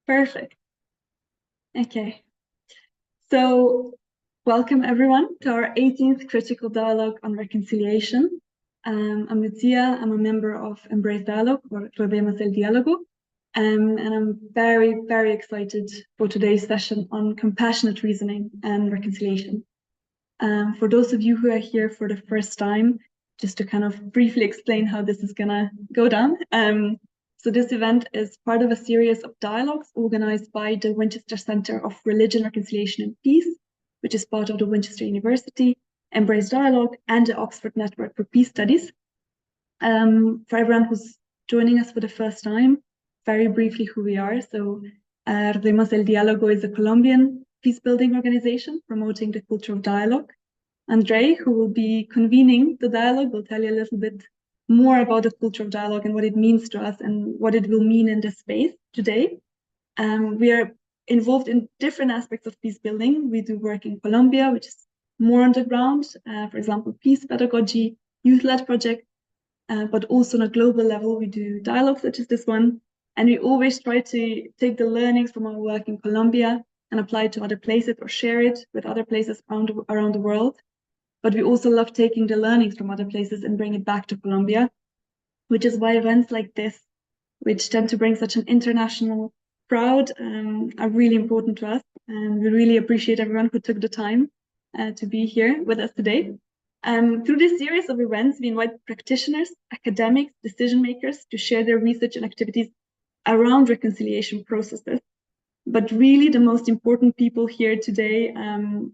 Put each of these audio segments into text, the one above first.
Perfect. Okay. So welcome everyone to our 18th Critical Dialogue on Reconciliation. I'm Lucia. I'm a member of Embrace Dialogue, or Rodeemos el Diálogo. And I'm very, very excited for today's session on compassionate reasoning and reconciliation. For those of you who are here for the first time, just to kind of briefly explain how this is gonna go down. So this event is part of a series of dialogues organized by the Winchester Center of Religion, Reconciliation and Peace, which is part of the Winchester University, Embrace Dialogue, and the Oxford Network for Peace Studies. For everyone who's joining us for the first time, very briefly who we are. So Rodeemos el Diálogo is a Colombian peace-building organization promoting the culture of dialogue. Andre, who will be convening the dialogue, will tell you a little bit more about the culture of dialogue and what it means to us and what it will mean in this space today. We are involved in different aspects of peace building. We do work in Colombia, which is more on the ground, for example, peace pedagogy, youth-led projects, but also on a global level, we do dialogues such as this one. And we always try to take the learnings from our work in Colombia and apply it to other places or share it with other places around the world. But we also love taking the learnings from other places and bring it back to Colombia, which is why events like this, which tend to bring such an international crowd, are really important to us. And we really appreciate everyone who took the time to be here with us today. Through this series of events, we invite practitioners, academics, decision makers to share their research and activities around reconciliation processes. But really, the most important people here today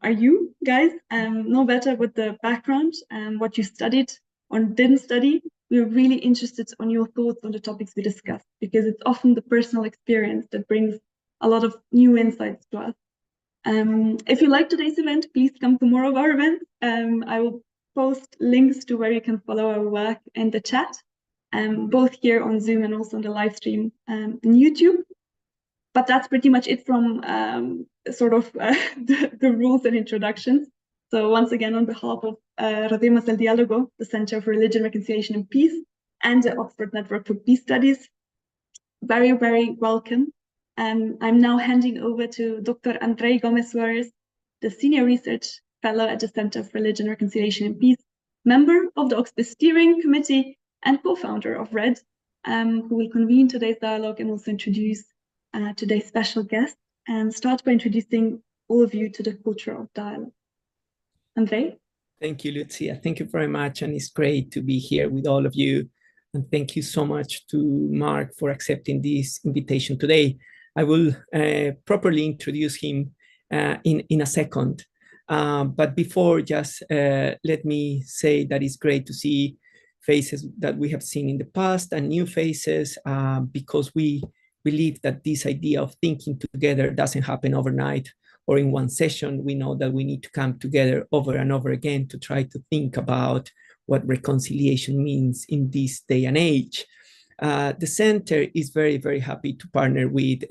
are you guys. No better with the background and what you studied or didn't study. We're really interested on your thoughts on the topics we discussed, because it's often the personal experience that brings a lot of new insights to us. If you like today's event, please come to more of our events. I will post links to where you can follow our work in the chat, both here on Zoom and also on the live stream on YouTube. But that's pretty much it from the rules and introductions. So once again, on behalf of Rodeemos el Diálogo, the Center for Religion, Reconciliation and Peace, and the Oxford Network for Peace Studies, very, very welcome. I'm now handing over to Dr. Andre Gomez Suarez, the Senior Research Fellow at the Center for Religion, Reconciliation and Peace, member of the OxPeace Steering Committee, and co-founder of RED, who will convene today's dialogue and also introduce today's special guest, and start by introducing all of you to the culture of dialogue. Andre? Thank you, Lucia. Thank you very much. And it's great to be here with all of you. And thank you so much to Mark for accepting this invitation today. I will properly introduce him in a second. But before, just let me say that it's great to see faces that we have seen in the past and new faces, because we believe that this idea of thinking together doesn't happen overnight or in one session. We know that we need to come together over and over again to try to think about what reconciliation means in this day and age. The center is very, very happy to partner with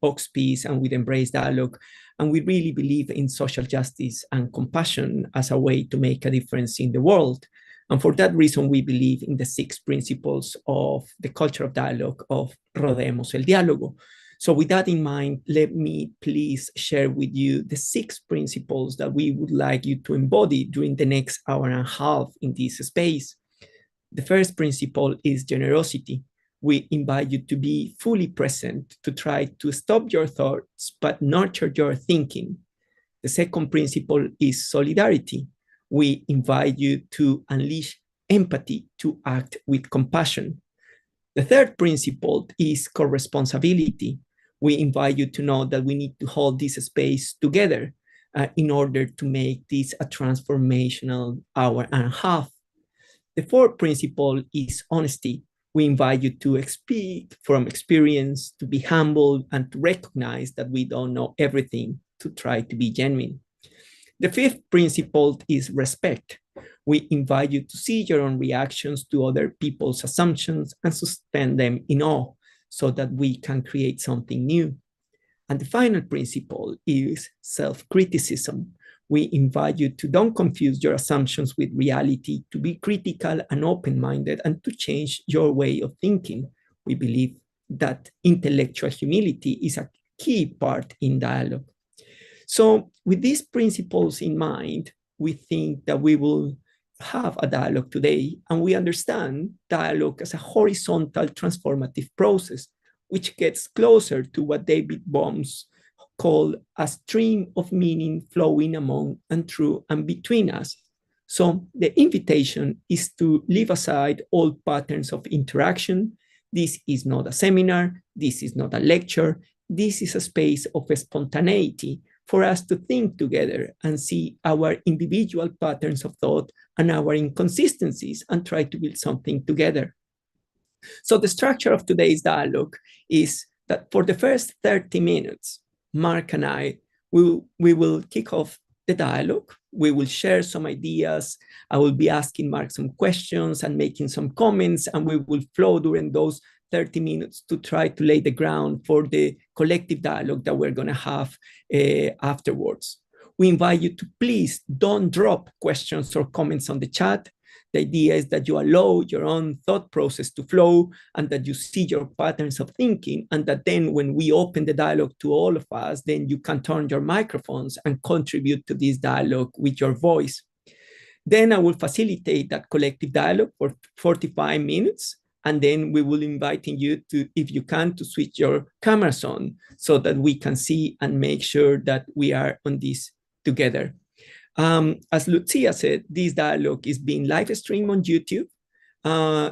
OxPeace and with Embrace Dialogue. And we really believe in social justice and compassion as a way to make a difference in the world. And for that reason, we believe in the 6 principles of the culture of dialogue of Rodeemos el Diálogo. So with that in mind, let me please share with you the 6 principles that we would like you to embody during the next hour and a half in this space. The first principle is generosity. We invite you to be fully present, to try to stop your thoughts, but nurture your thinking. The second principle is solidarity. We invite you to unleash empathy, to act with compassion. The third principle is co-responsibility. We invite you to know that we need to hold this space together in order to make this a transformational hour and a half. The fourth principle is honesty. We invite you to speak from experience, to be humble, and to recognize that we don't know everything, to try to be genuine. The fifth principle is respect. We invite you to see your own reactions to other people's assumptions and suspend them in awe so that we can create something new. And the final principle is self-criticism. We invite you to don't confuse your assumptions with reality, to be critical and open-minded, and to change your way of thinking. We believe that intellectual humility is a key part in dialogue. So with these principles in mind, we think that we will have a dialogue today, and we understand dialogue as a horizontal transformative process, which gets closer to what David Bohm's called a stream of meaning flowing among and through and between us. So the invitation is to leave aside all patterns of interaction. This is not a seminar. This is not a lecture. This is a space of spontaneity for us to think together and see our individual patterns of thought and our inconsistencies and try to build something together. So the structure of today's dialogue is that for the first 30 minutes, Mark and I, we will kick off the dialogue. We will share some ideas. I will be asking Mark some questions and making some comments, and we will flow during those 30 minutes to try to lay the ground for the collective dialogue that we're going to have afterwards. We invite you to please don't drop questions or comments on the chat. The idea is that you allow your own thought process to flow and that you see your patterns of thinking, and that then when we open the dialogue to all of us, then you can turn your microphones and contribute to this dialogue with your voice. Then I will facilitate that collective dialogue for 45 minutes. And then we will invite you to, if you can, to switch your cameras on so that we can see and make sure that we are on this together. As Lucia said, this dialogue is being live streamed on YouTube.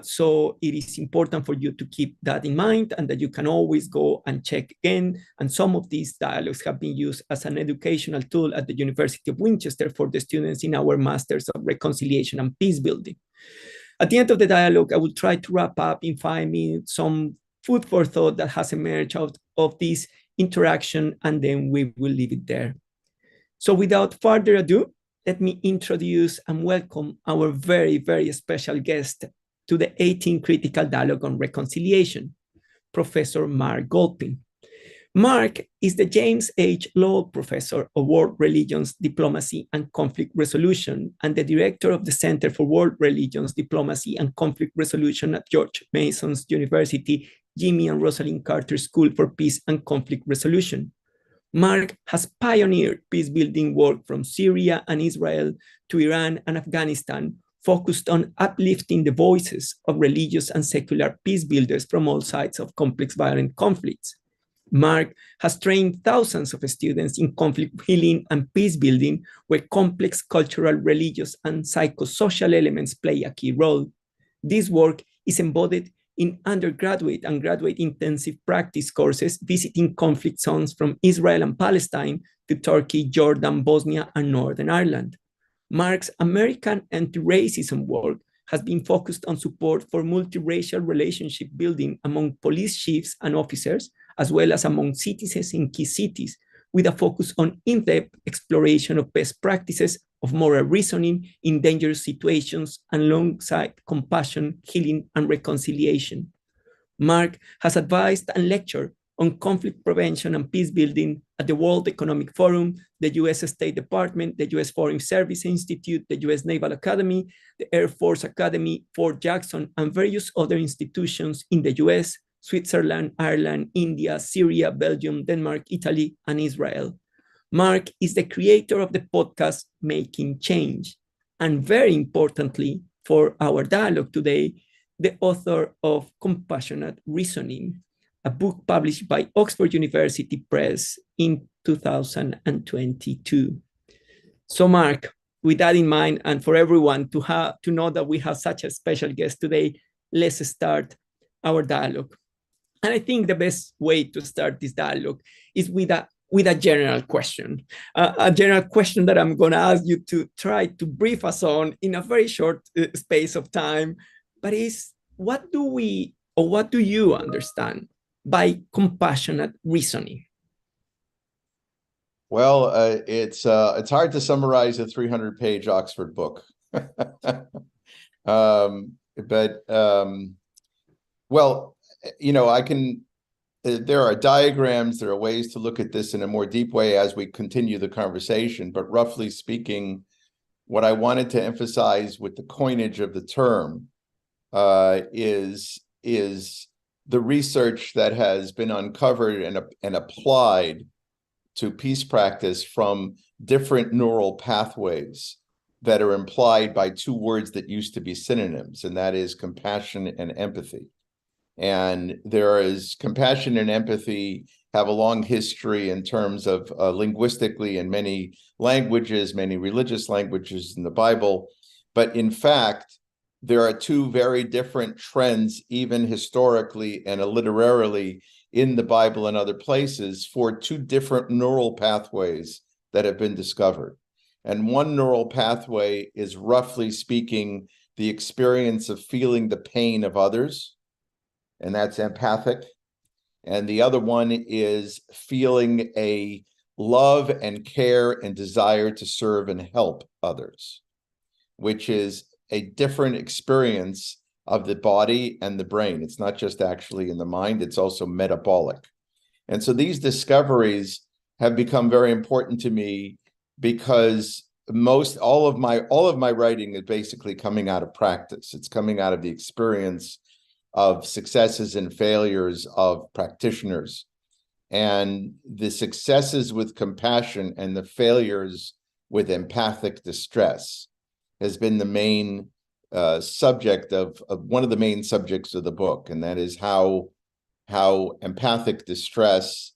So it is important for you to keep that in mind, and that you can always go and check again. And some of these dialogues have been used as an educational tool at the University of Winchester for the students in our Masters of Reconciliation and Peace Building. At the end of the dialogue, I will try to wrap up in 5 minutes some food for thought that has emerged out of this interaction, and then we will leave it there. So without further ado, let me introduce and welcome our very, very special guest to the 18th Critical Dialogue on Reconciliation, Professor Mark Goldpin. Mark is the James H. Lowell Professor of World Religions, Diplomacy, and Conflict Resolution, and the Director of the Center for World Religions, Diplomacy, and Conflict Resolution at George Mason's University, Jimmy and Rosalind Carter School for Peace and Conflict Resolution. Mark has pioneered peace-building work from Syria and Israel to Iran and Afghanistan, focused on uplifting the voices of religious and secular peace builders from all sides of complex violent conflicts. Mark has trained thousands of students in conflict healing and peace building, where complex cultural, religious, and psychosocial elements play a key role. This work is embodied in undergraduate and graduate intensive practice courses visiting conflict zones from Israel and Palestine to Turkey, Jordan, Bosnia, and Northern Ireland. Mark's American anti-racism work has been focused on support for multiracial relationship building among police chiefs and officers, as well as among citizens in key cities, with a focus on in-depth exploration of best practices of moral reasoning in dangerous situations alongside compassion, healing, and reconciliation. Mark has advised and lectured on conflict prevention and peace building at the World Economic Forum, the US State Department, the US Foreign Service Institute, the US Naval Academy, the Air Force Academy, Fort Jackson, and various other institutions in the US, Switzerland, Ireland, India, Syria, Belgium, Denmark, Italy, and Israel. Mark is the creator of the podcast Making Change, and very importantly for our dialogue today, the author of Compassionate Reasoning, a book published by Oxford University Press in 2022. So Mark, with that in mind, and for everyone to know that we have such a special guest today, let's start our dialogue. And I think the best way to start this dialogue is with a general question, a general question that I'm going to ask you to try to brief us on in a very short space of time, but is what do you understand by compassionate reasoning? Well, it's hard to summarize a 300-page Oxford book, well, you know, there are diagrams, there are ways to look at this in a more deep way as we continue the conversation. But roughly speaking, what I wanted to emphasize with the coinage of the term is the research that has been uncovered and applied to peace practice from different neural pathways that are implied by two words that used to be synonyms, and that is compassion and empathy. And there is compassion and empathy have a long history in terms of linguistically in many languages, many religious languages in the Bible. But in fact, there are two very different trends, even historically and literarily in the Bible and other places, for two different neural pathways that have been discovered. And one neural pathway is, roughly speaking, the experience of feeling the pain of others, and that's empathic. And the other one is feeling a love and care and desire to serve and help others, which is a different experience of the body and the brain. It's not just actually in the mind, it's also metabolic. And so these discoveries have become very important to me because all of my writing is basically coming out of practice. It's coming out of the experience of successes and failures of practitioners. And the successes with compassion and the failures with empathic distress has been the main subject of one of the main subjects of the book, and that is how empathic distress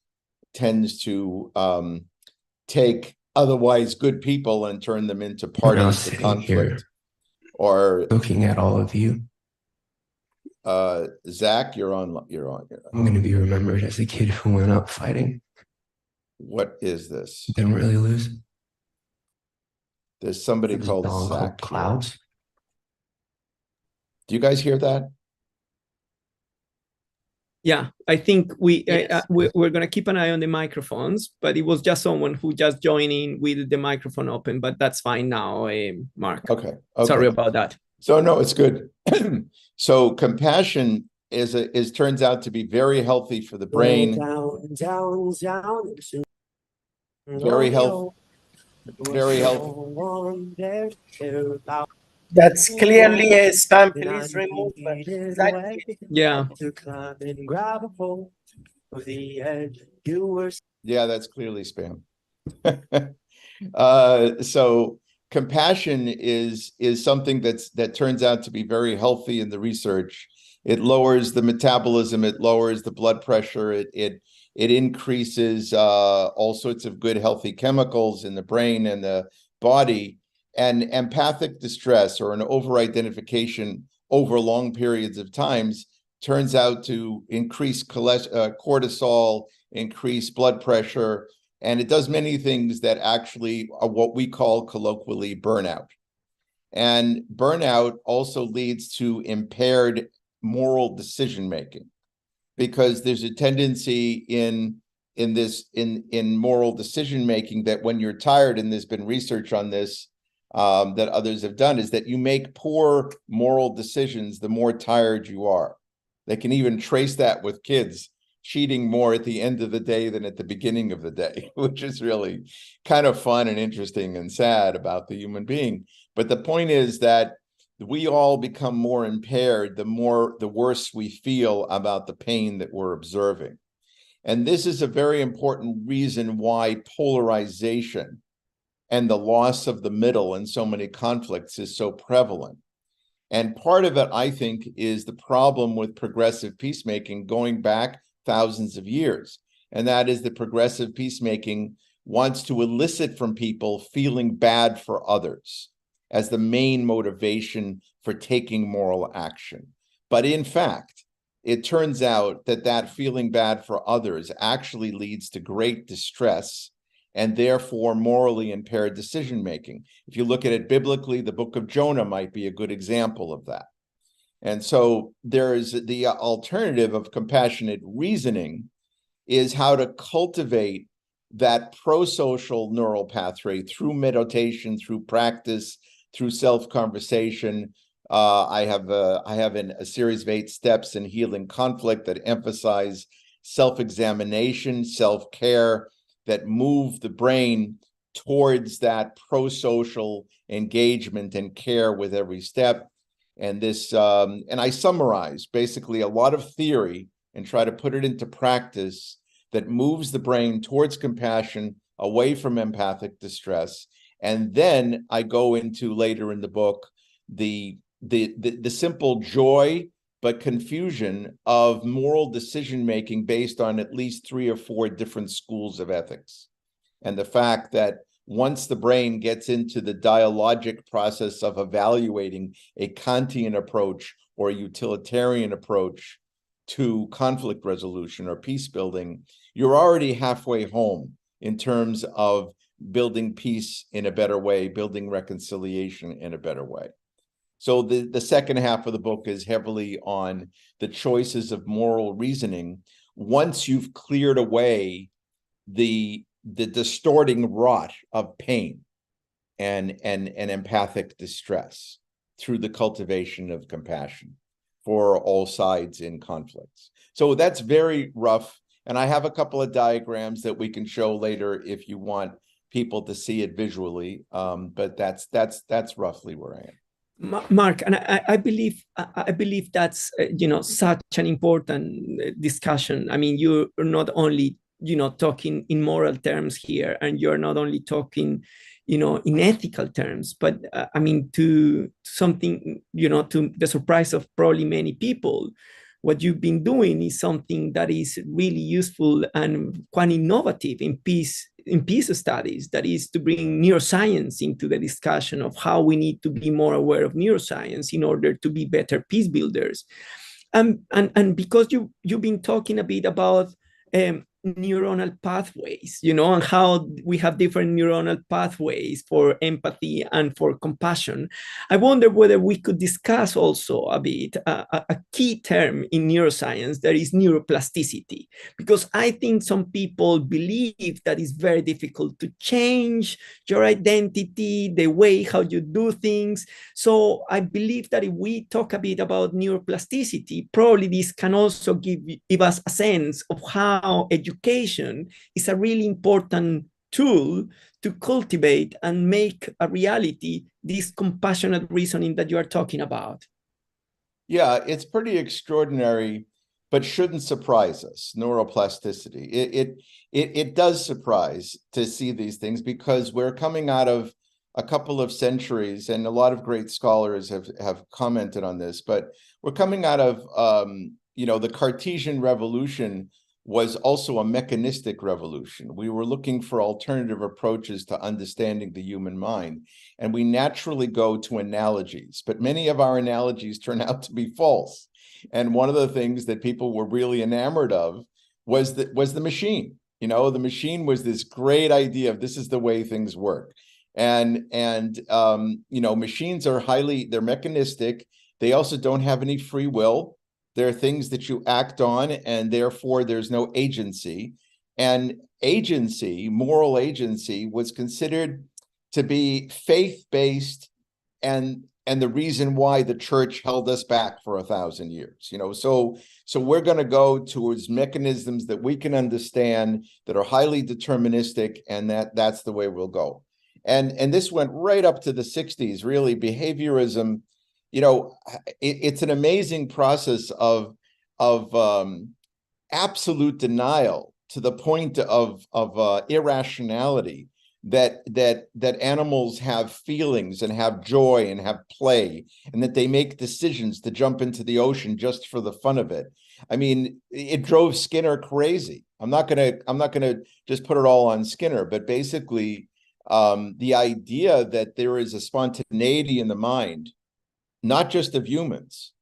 tends to take otherwise good people and turn them into parties to conflict. Or looking at all of you, Zach, you're on. I'm going to be remembered as a kid who went up fighting. What is this? Didn't really lose. There's somebody called Zach. Clouds. Do you guys hear that? Yeah, I think we're going to keep an eye on the microphones, but it was just someone who just joined in with the microphone open, but that's fine now, Mark. Okay. Sorry about that. So no, it's good. So compassion turns out to be very healthy for the brain. Very healthy. That's clearly a spam. Please remove it. Yeah. Yeah, that's clearly spam. So compassion is something that turns out to be very healthy in the research. It lowers the metabolism, it lowers the blood pressure, it increases all sorts of good healthy chemicals in the brain and the body. And empathic distress, or an over-identification over long periods of times, turns out to increase cortisol, increase blood pressure, and it does many things that actually are what we call colloquially burnout. And burnout also leads to impaired moral decision-making, because there's a tendency in moral decision-making that when you're tired, and there's been research on this, that others have done, is that you make poor moral decisions the more tired you are. They can even trace that with kids cheating more at the end of the day than at the beginning of the day, which is really kind of fun and interesting and sad about the human being. But the point is that we all become more impaired the worse we feel about the pain that we're observing. And this is a very important reason why polarization and the loss of the middle in so many conflicts is so prevalent. And part of it, I think, is the problem with progressive peacemaking going back thousands of years. And that is that progressive peacemaking wants to elicit from people feeling bad for others as the main motivation for taking moral action. But in fact, it turns out that feeling bad for others actually leads to great distress and therefore morally impaired decision-making. If you look at it biblically, the book of Jonah might be a good example of that. And so there is the alternative of compassionate reasoning is how to cultivate that pro-social neural pathway through meditation, through practice, through self-conversation. I have a series of 8 steps in healing conflict that emphasize self-examination, self-care, that move the brain towards that pro-social engagement and care with every step. And this, and I summarize basically a lot of theory and try to put it into practice that moves the brain towards compassion, away from empathic distress. And then I go into later in the book the simple joy but confusion of moral decision making based on at least 3 or 4 different schools of ethics, and the fact that once the brain gets into the dialogic process of evaluating a Kantian approach or a utilitarian approach to conflict resolution or peace building, you're already halfway home in terms of building peace in a better way, building reconciliation in a better way. So the second half of the book is heavily on the choices of moral reasoning once you've cleared away the distorting rot of pain and empathic distress through the cultivation of compassion for all sides in conflicts. So that's very rough. And I have a couple of diagrams that we can show later if you want people to see it visually. But that's roughly where I am. Mark, and I believe that's such an important discussion. I mean, you're not only talking in moral terms here, and you're not only talking in ethical terms, but I mean to something to the surprise of probably many people, what you've been doing is something that is really useful and quite innovative in peace studies, that is to bring neuroscience into the discussion of how we need to be more aware of neuroscience in order to be better peace builders. And because you've been talking a bit about neuronal pathways, and how we have different neuronal pathways for empathy and for compassion, I wonder whether we could discuss also a bit a key term in neuroscience, that is neuroplasticity, because I think some people believe that it's very difficult to change your identity, the way how you do things. So I believe that if we talk a bit about neuroplasticity, probably this can also give us a sense of how education is a really important tool to cultivate and make a reality this compassionate reasoning that you are talking about. Yeah, it's pretty extraordinary, but shouldn't surprise us. Neuroplasticity. It does surprise to see these things, because we're coming out of a couple of centuries, and a lot of great scholars have commented on this, but we're coming out of the Cartesian revolution was also a mechanistic revolution. We were looking for alternative approaches to understanding the human mind, and we naturally go to analogies, but many of our analogies turn out to be false. And one of the things that people were really enamored of was the machine. The machine was this great idea of this is the way things work. And machines are they're mechanistic. They also don't have any free will. There are things that you act on, and therefore there's no agency. And agency, moral agency, was considered to be faith-based, and the reason why the church held us back for 1,000 years. So we're going to go towards mechanisms that we can understand, that are highly deterministic, and that's the way we'll go. And this went right up to the 60s, really. Behaviorism, it's an amazing process of absolute denial to the point of irrationality, that animals have feelings and have joy and have play, and that they make decisions to jump into the ocean just for the fun of it. I mean, it drove Skinner crazy. I'm not gonna just put it all on Skinner, but basically the idea that there is a spontaneity in the mind, not just of humans,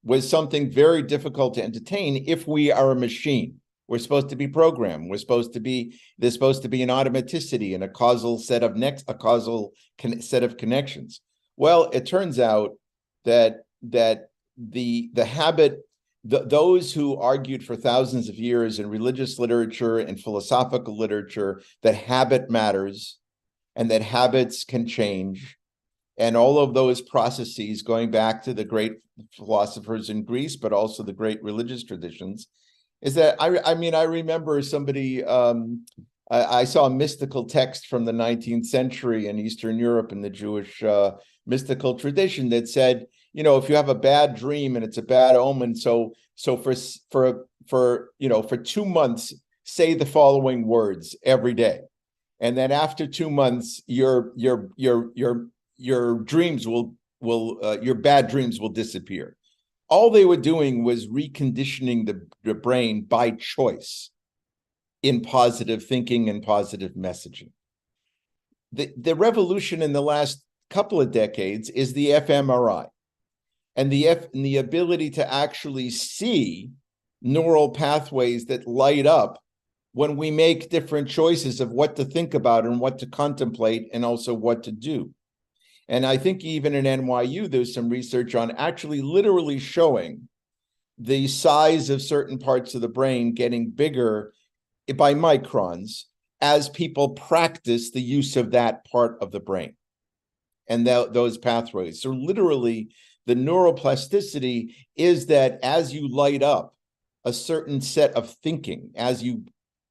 was something very difficult to entertain if we are a machine. We're supposed to be programmed. There's supposed to be an automaticity and a causal set of set of connections. Well, it turns out that the habit, those who argued for thousands of years in religious literature and philosophical literature that habit matters and that habits can change, and all of those processes going back to the great philosophers in Greece, but also the great religious traditions, is that I remember somebody, I saw a mystical text from the 19th century in Eastern Europe in the Jewish mystical tradition that said, if you have a bad dream and it's a bad omen, so for for 2 months, say the following words every day. And then after 2 months, your dreams your bad dreams will disappear. All they were doing was reconditioning the brain by choice in positive thinking and positive messaging. The revolution in the last couple of decades is the fMRI, and the ability to actually see neural pathways that light up when we make different choices of what to think about and what to contemplate and also what to do. And I think even in NYU, there's some research on actually literally showing the size of certain parts of the brain getting bigger by microns as people practice the use of that part of the brain and those pathways. So literally, the neuroplasticity is that as you light up a certain set of thinking, as you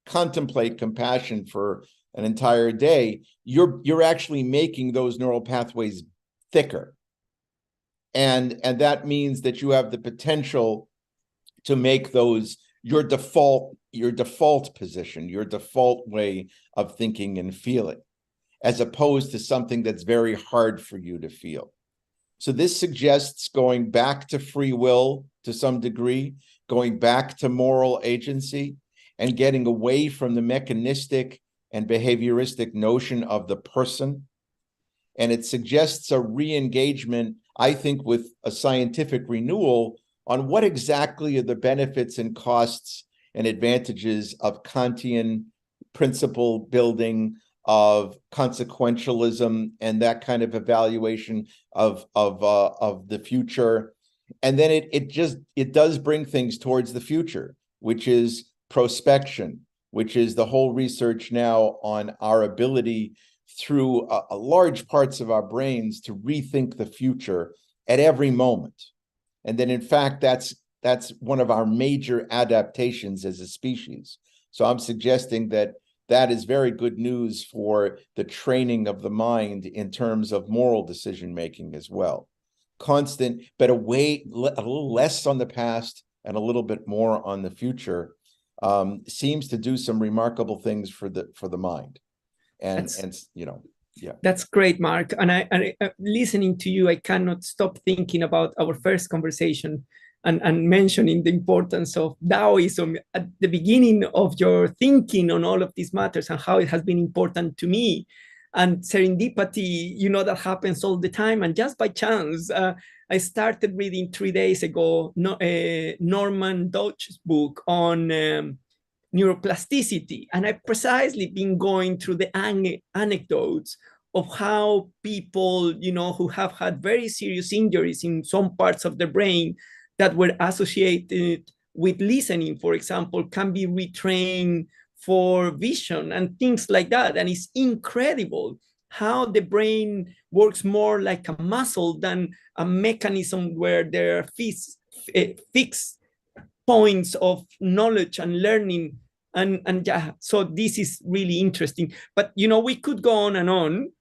contemplate compassion for an entire day, you're actually making those neural pathways thicker. And that means that you have the potential to make those your default position, your default way of thinking and feeling, as opposed to something that's very hard for you to feel. So this suggests going back to free will to some degree, going back to moral agency, and getting away from the mechanistic and behavioristic notion of the person. And it suggests a re-engagement, I think, with a scientific renewal on what exactly are the benefits and costs and advantages of Kantian principle building, of consequentialism, and that kind of evaluation of the future. And then it does bring things towards the future, which is prospection, which is the whole research now on our ability through large parts of our brains to rethink the future at every moment. And then, in fact, that's one of our major adaptations as a species. So I'm suggesting that is very good news for the training of the mind in terms of moral decision-making as well. Constant, but a little less on the past and a little bit more on the future seems to do some remarkable things for the mind. And yeah. That's great, Mark. And I listening to you, I cannot stop thinking about our first conversation and mentioning the importance of Taoism at the beginning of your thinking on all of these matters and how it has been important to me. And serendipity, that happens all the time. And just by chance, I started reading 3 days ago Norman Deutsch's book on neuroplasticity. And I've precisely been going through the anecdotes of how people, who have had very serious injuries in some parts of the brain that were associated with listening, for example, can be retrained for vision and things like that. And it's incredible how the brain works more like a muscle than a mechanism where there are fixed points of knowledge and learning. And yeah, so this is really interesting. But, we could go on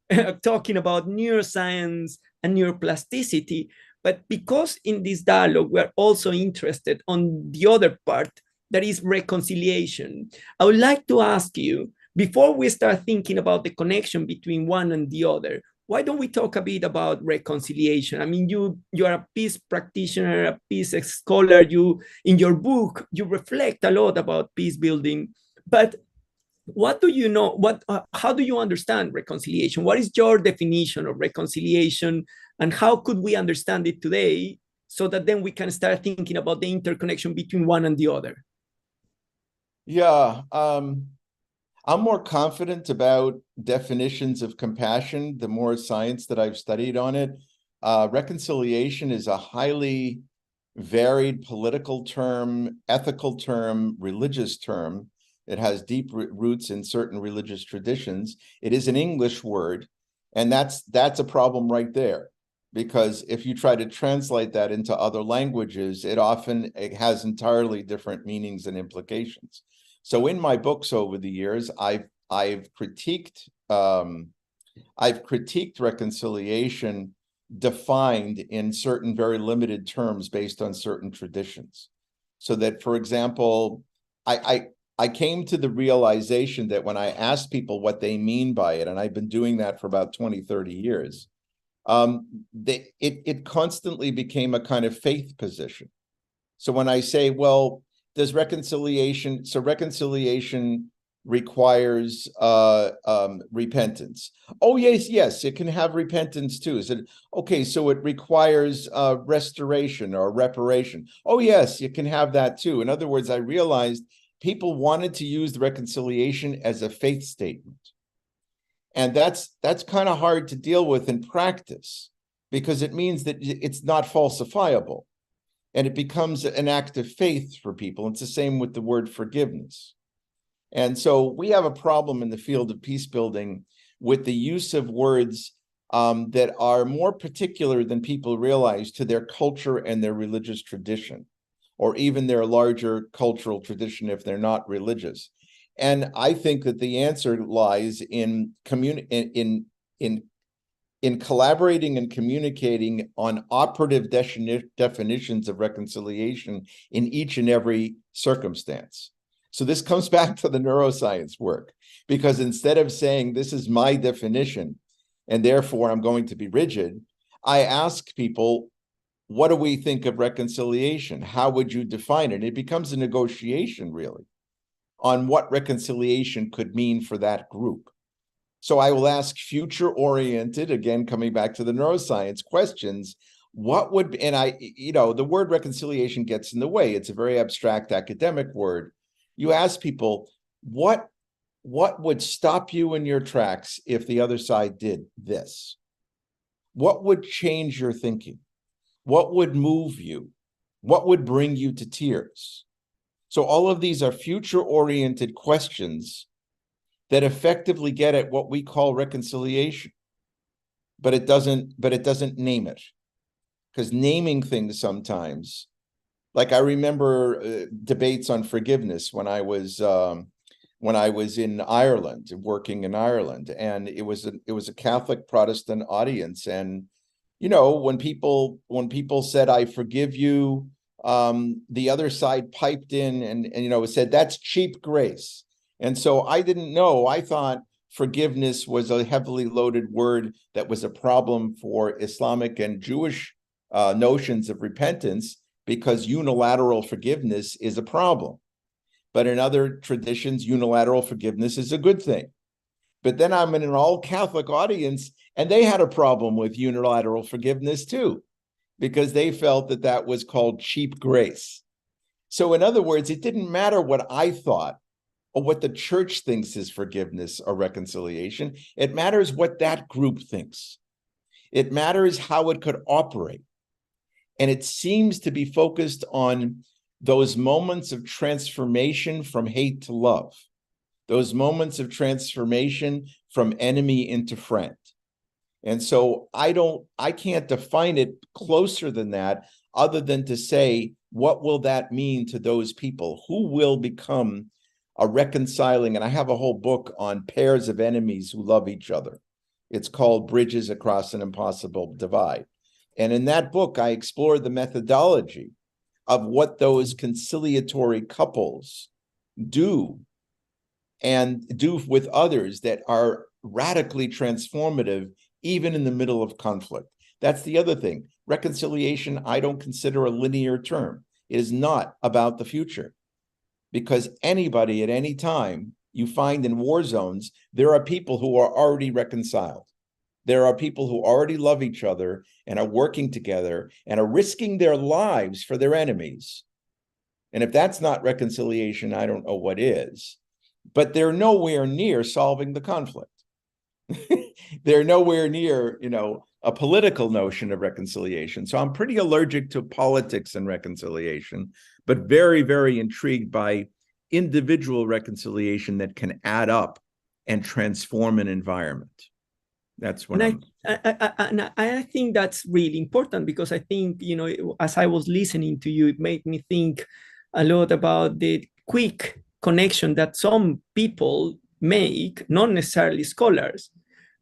talking about neuroscience and neuroplasticity. But because in this dialogue, we're also interested on the other part, that is reconciliation. I would like to ask you, before we start thinking about the connection between one and the other, why don't we talk a bit about reconciliation? I mean, you are a peace practitioner, a peace scholar. In your book, you reflect a lot about peace building. But what do you know? How do you understand reconciliation? What is your definition of reconciliation, and how could we understand it today so that then we can start thinking about the interconnection between one and the other? Yeah, I'm more confident about definitions of compassion the more science that I've studied on it. Reconciliation is a highly varied political term, ethical term, religious term. It has deep roots in certain religious traditions. It is an English word, and that's a problem right there, because if you try to translate that into other languages, it has entirely different meanings and implications. So in my books over the years, I've critiqued reconciliation defined in certain very limited terms based on certain traditions. So that, for example, I came to the realization that when I asked people what they mean by it, and I've been doing that for about 20, 30 years, it constantly became a kind of faith position. So when I say, well, does reconciliation, so reconciliation requires repentance. Oh, yes, it can have repentance too. Is it okay? So it requires restoration or reparation. Oh, yes, you can have that too. In other words, I realized people wanted to use the reconciliation as a faith statement. And that's kind of hard to deal with in practice, because it means that it's not falsifiable. And it becomes an act of faith for people. It's the same with the word forgiveness. And so we have a problem in the field of peace building with the use of words that are more particular than people realize to their culture and their religious tradition, or even their larger cultural tradition if they're not religious. And I think that the answer lies in collaborating and communicating on operative definitions of reconciliation in each and every circumstance. So this comes back to the neuroscience work, because instead of saying this is my definition and therefore I'm going to be rigid, I ask people, what do we think of reconciliation? How would you define it? It becomes a negotiation, really, on what reconciliation could mean for that group. So I will ask future-oriented, again, coming back to the neuroscience questions, what would, and the word reconciliation gets in the way. It's a very abstract academic word. You ask people, what would stop you in your tracks if the other side did this? What would change your thinking? What would move you? What would bring you to tears? So all of these are future-oriented questions that effectively get at what we call reconciliation, but it doesn't name it, because naming things sometimes, like I remember debates on forgiveness when I was in Ireland, working in Ireland, and it was a Catholic Protestant audience, and when people said I forgive you, the other side piped in and said that's cheap grace. And so I didn't know. I thought forgiveness was a heavily loaded word that was a problem for Islamic and Jewish notions of repentance, because unilateral forgiveness is a problem. But in other traditions, unilateral forgiveness is a good thing. But then I'm in an all-Catholic audience, and they had a problem with unilateral forgiveness too, because they felt that that was called cheap grace. So in other words, it didn't matter what I thought or what the church thinks is forgiveness or reconciliation. It matters what that group thinks. It matters how it could operate. And it seems to be focused on those moments of transformation from hate to love, those moments of transformation from enemy into friend. And so I can't define it closer than that, other than to say, what will that mean to those people? Who will become a reconciling? And I have a whole book on pairs of enemies who love each other. It's called Bridges Across an Impossible Divide. And in that book, I explore the methodology of what those conciliatory couples do and do with others that are radically transformative, even in the middle of conflict. That's the other thing. Reconciliation, I don't consider a linear term. It is not about the future, because anybody at any time you find in war zones, there are people who are already reconciled. There are people who already love each other and are working together and are risking their lives for their enemies. And if that's not reconciliation, I don't know what is. But they're nowhere near solving the conflict. They're nowhere near, a political notion of reconciliation. So I'm pretty allergic to politics and reconciliation, but very, very intrigued by individual reconciliation that can add up and transform an environment. That's what I think that's really important, because I think, as I was listening to you, it made me think a lot about the quick connection that some people make, not necessarily scholars,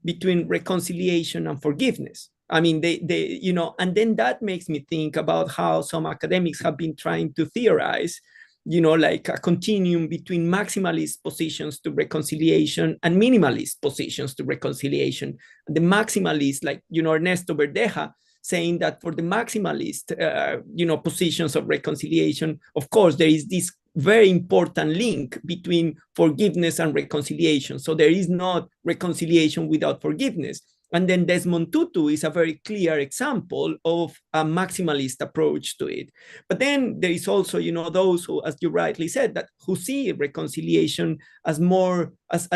between reconciliation and forgiveness. I mean, you know, and then that makes me think about how some academics have been trying to theorize, you know, like a continuum between maximalist positions to reconciliation and minimalist positions to reconciliation. The maximalist, like, you know, Ernesto Verdeja, saying that for the maximalist, you know, positions of reconciliation, of course, there is this very important link between forgiveness and reconciliation. So there is not reconciliation without forgiveness. And then Desmond Tutu is a very clear example of a maximalist approach to it. But then there is also, you know, those who, as you rightly said, that who see reconciliation as more as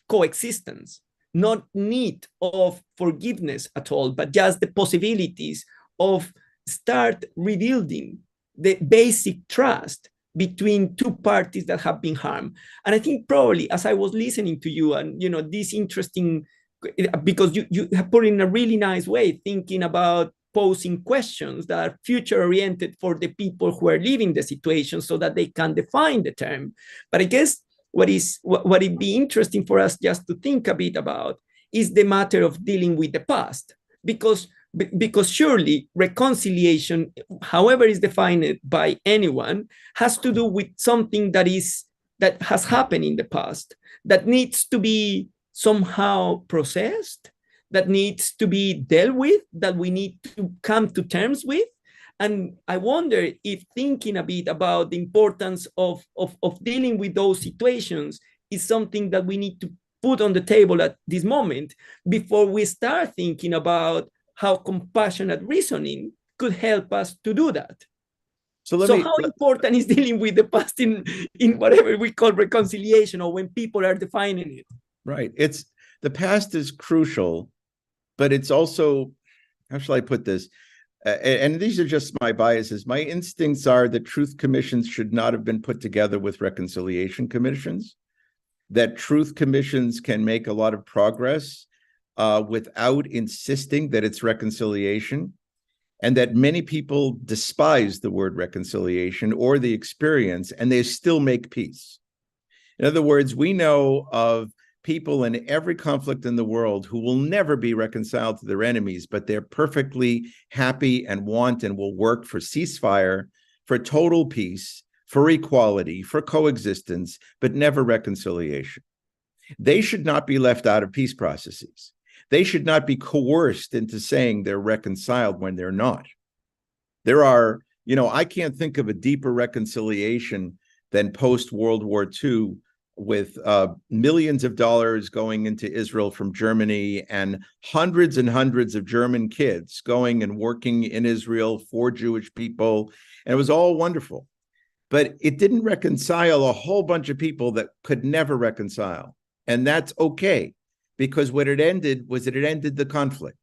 coexistence, not need of forgiveness at all, but just the possibilities of start rebuilding the basic trust between two parties that have been harmed. And I think probably as I was listening to you, and, you know, this interesting, because you have put in a really nice way, thinking about posing questions that are future oriented for the people who are living the situation so that they can define the term. But I guess what it'd be interesting for us just to think a bit about is the matter of dealing with the past, because surely reconciliation, however is defined by anyone, has to do with something that has happened in the past, that needs to be somehow processed, that needs to be dealt with, that we need to come to terms with. And I wonder if thinking a bit about the importance of dealing with those situations is something that we need to put on the table at this moment before we start thinking about how compassionate reasoning could help us to do that. So how important is dealing with the past in whatever we call reconciliation, or when people are defining it? Right. It's the past is crucial, but it's also, how shall I put this? And these are just my biases. My instincts are that truth commissions should not have been put together with reconciliation commissions, that truth commissions can make a lot of progress without insisting that it's reconciliation, and that many people despise the word reconciliation or the experience, and they still make peace. In other words, we know of people in every conflict in the world who will never be reconciled to their enemies, but they're perfectly happy and want and will work for ceasefire, for total peace, for equality, for coexistence, but never reconciliation. They should not be left out of peace processes. They should not be coerced into saying they're reconciled when they're not. There are, you know, I can't think of a deeper reconciliation than post-World War II, with millions of dollars going into Israel from Germany, and hundreds of German kids going and working in Israel for Jewish people. And it was all wonderful. But it didn't reconcile a whole bunch of people that could never reconcile. And that's okay, because what it ended was that it ended the conflict.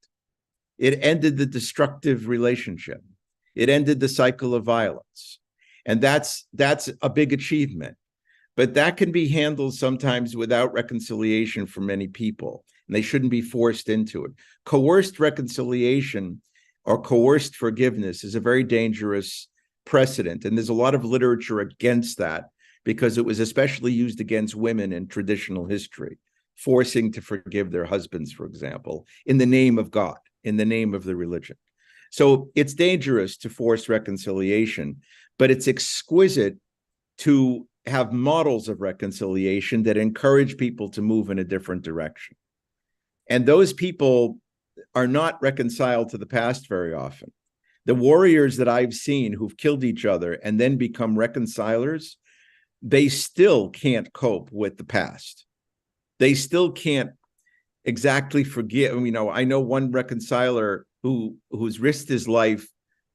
It ended the destructive relationship. It ended the cycle of violence. And that's a big achievement. But that can be handled sometimes without reconciliation for many people, and they shouldn't be forced into it. Coerced reconciliation or coerced forgiveness is a very dangerous precedent, and there's a lot of literature against that, because it was especially used against women in traditional history, forcing to forgive their husbands, for example, in the name of God, in the name of the religion. So it's dangerous to force reconciliation, but it's exquisite to have models of reconciliation that encourage people to move in a different direction. And those people are not reconciled to the past very often. The warriors that I've seen who've killed each other and then become reconcilers, they still can't cope with the past. They still can't exactly forgive. You know, I know one reconciler who's risked his life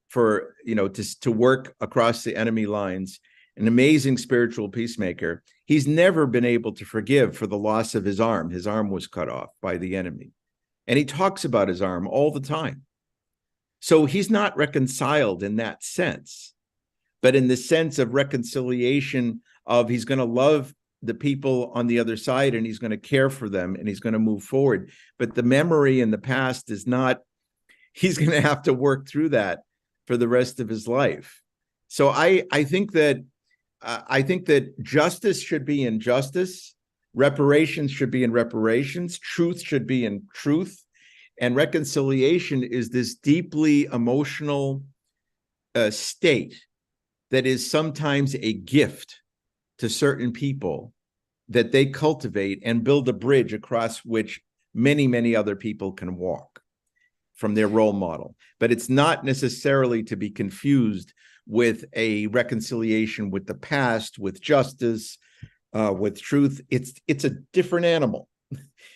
for, you know, to work across the enemy lines, an amazing spiritual peacemaker. He's never been able to forgive for the loss of his arm. His arm was cut off by the enemy. And he talks about his arm all the time. So he's not reconciled in that sense, but in the sense of reconciliation of he's going to love the people on the other side, and he's going to care for them, and he's going to move forward. But the memory in the past is not, he's going to have to work through that for the rest of his life. So I think that justice should be in justice, reparations should be in reparations, truth should be in truth, And reconciliation is this deeply emotional state that is sometimes a gift to certain people that they cultivate and build a bridge across which many, many other people can walk from their role model. But it's not necessarily to be confused with a reconciliation with the past, with justice, with truth. It's a different animal.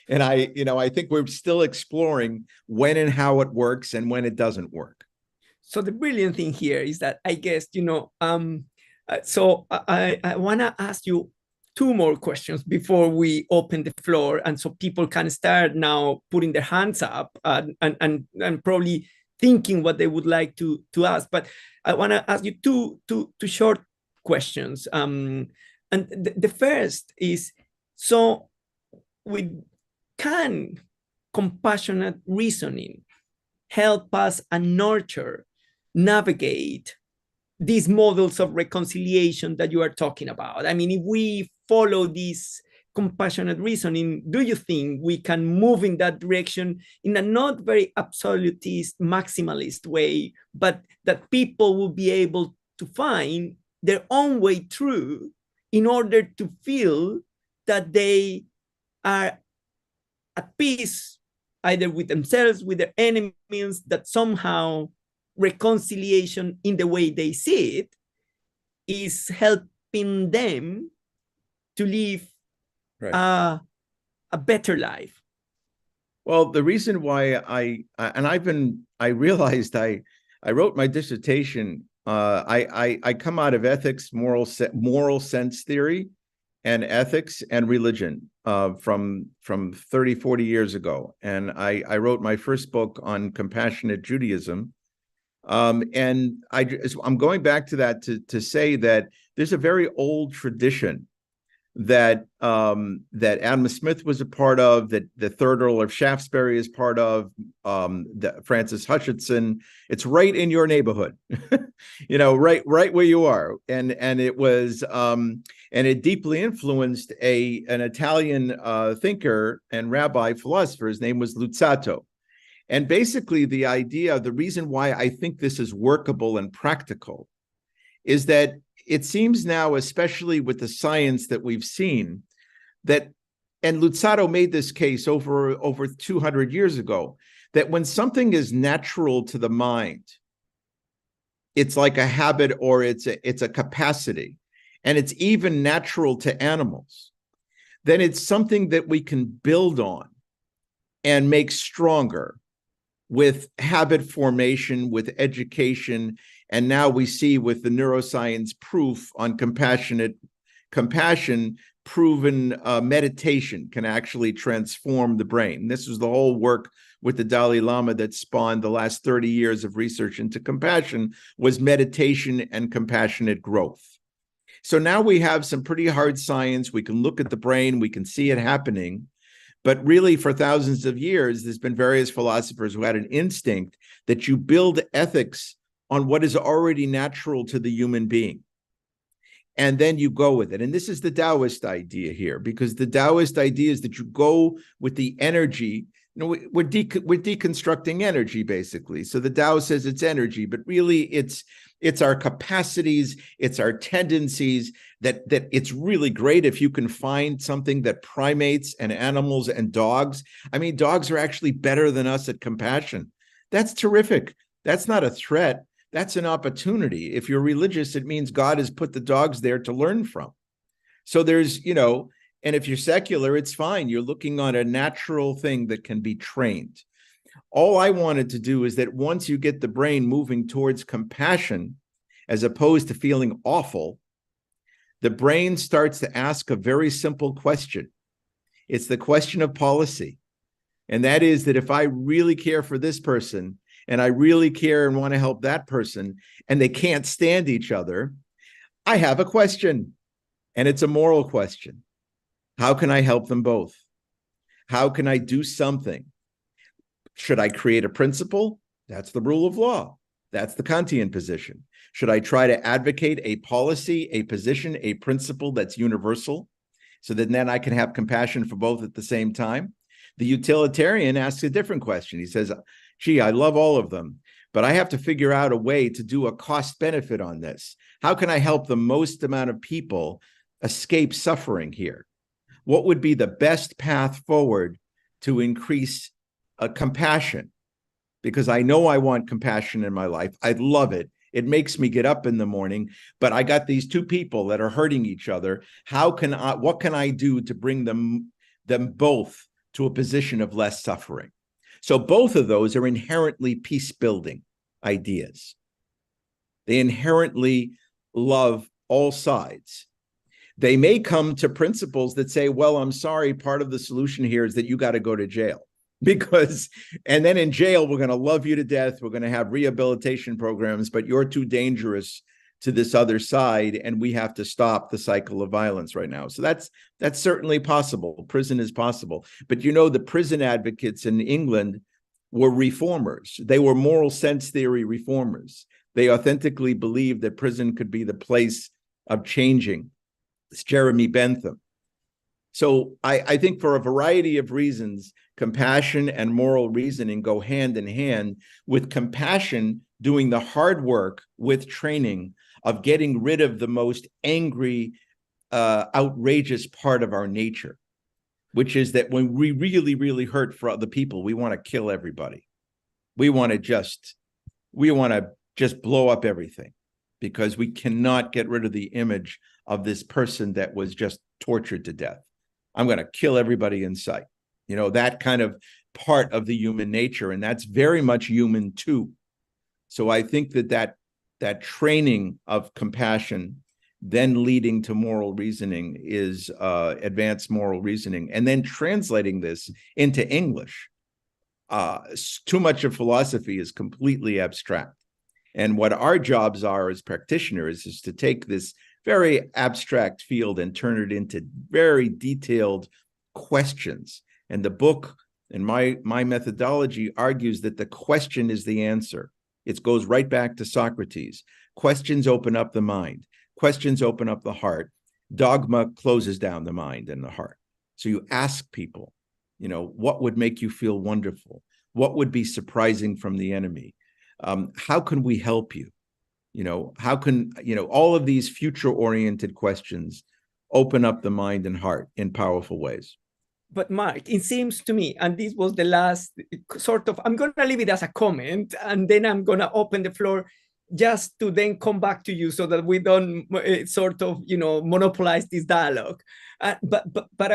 And I think we're still exploring when and how it works and when it doesn't work. So the brilliant thing here is that I guess, so I want to ask you two more questions before we open the floor. And so people can start now putting their hands up and probably thinking what they would like to ask. But I want to ask you two short questions. And the first is, so can compassionate reasoning help us and navigate these models of reconciliation that you are talking about? I mean, if we follow this compassionate reasoning, do you think we can move in that direction in a not very absolutist, maximalist way, but that people will be able to find their own way through in order to feel that they are at peace, either with themselves, with their enemies, that somehow reconciliation in the way they see it is helping them to live a better life? Well, the reason why I realized I wrote my dissertation. I come out of ethics, moral sense theory, and ethics and religion from 30, 40 years ago. And I wrote my first book on compassionate Judaism. And I'm going back to that to say that there's a very old tradition that Adam Smith was a part of, that the Third Earl of Shaftesbury is part of, Francis Hutchinson. It's right in your neighborhood, right where you are. And it was and it deeply influenced an Italian thinker and rabbi philosopher. His name was Luzzatto. And basically the reason why I think this is workable and practical is that it seems now, especially with the science that we've seen, that, and Luzzatto made this case over 200 years ago, that when something is natural to the mind, it's like a habit or it's a capacity, and it's even natural to animals, then it's something that we can build on and make stronger with habit formation, with education. And now we see with the neuroscience proof on compassion, proven meditation can actually transform the brain. This was the whole work with the Dalai Lama that spawned the last 30 years of research into compassion, was meditation and compassionate growth. So now we have some pretty hard science. We can look at the brain, we can see it happening. But really, for thousands of years, there's been various philosophers who had an instinct that you build ethics on what is already natural to the human being. And then you go with it. And this is the Taoist idea here, because the Taoist idea is that you go with the energy. We're deconstructing energy, basically. So the Tao says it's energy, but really it's our capacities, it's our tendencies, that it's really great if you can find something that primates and animals and dogs. I mean, dogs are actually better than us at compassion. That's terrific. That's not a threat. That's an opportunity. If you're religious, it means God has put the dogs there to learn from. So there's, and if you're secular, it's fine. You're looking on a natural thing that can be trained. All I wanted to do is that once you get the brain moving towards compassion, as opposed to feeling awful, the brain starts to ask a very simple question. It's the question of policy. And that is that if I really care for this person, and I really care and want to help that person, and they can't stand each other, I have a question. And it's a moral question. How can I help them both? How can I do something? Should I create a principle? That's the rule of law. That's the Kantian position. Should I try to advocate a policy, a position, a principle that's universal, so that then I can have compassion for both at the same time? The utilitarian asks a different question. He says, gee, I love all of them, but I have to figure out a way to do a cost benefit on this. How can I help the most amount of people escape suffering here? What would be the best path forward to increase compassion? Because I know I want compassion in my life. I love it. It makes me get up in the morning, but I got these two people that are hurting each other. What can I do to bring them both to a position of less suffering? So both of those are inherently peace-building ideas. They inherently love all sides. They may come to principles that say, well, I'm sorry, part of the solution here is that you got to go to jail. And then in jail, we're going to love you to death. We're going to have rehabilitation programs, but you're too dangerous to this other side, and we have to stop the cycle of violence right now. So that's certainly possible. Prison is possible. But the prison advocates in England were reformers. They were moral sense theory reformers. They authentically believed that prison could be the place of changing. It's Jeremy Bentham. So I think for a variety of reasons, compassion and moral reasoning go hand in hand, with compassion doing the hard work with training of getting rid of the most angry, outrageous part of our nature, which is that when we really, really hurt for other people, we want to kill everybody. We want to just blow up everything, because we cannot get rid of the image of this person that was just tortured to death. I'm going to kill everybody in sight. That kind of part of the human nature, and that's very much human too. So I think that training of compassion, then leading to moral reasoning, is advanced moral reasoning, and then translating this into English. Too much of philosophy is completely abstract. And what our jobs are as practitioners is to take this very abstract field and turn it into very detailed questions. And the book and my methodology argues that the question is the answer. It goes right back to Socrates. Questions open up the mind. Questions open up the heart. Dogma closes down the mind and the heart. So you ask people, what would make you feel wonderful? What would be surprising from the enemy? How can we help you? How can, all of these future-oriented questions open up the mind and heart in powerful ways. But Mark, it seems to me, and this was the last sort of, I'm going to leave it as a comment, and then I'm going to open the floor just to then come back to you so that we don't sort of, monopolize this dialogue. But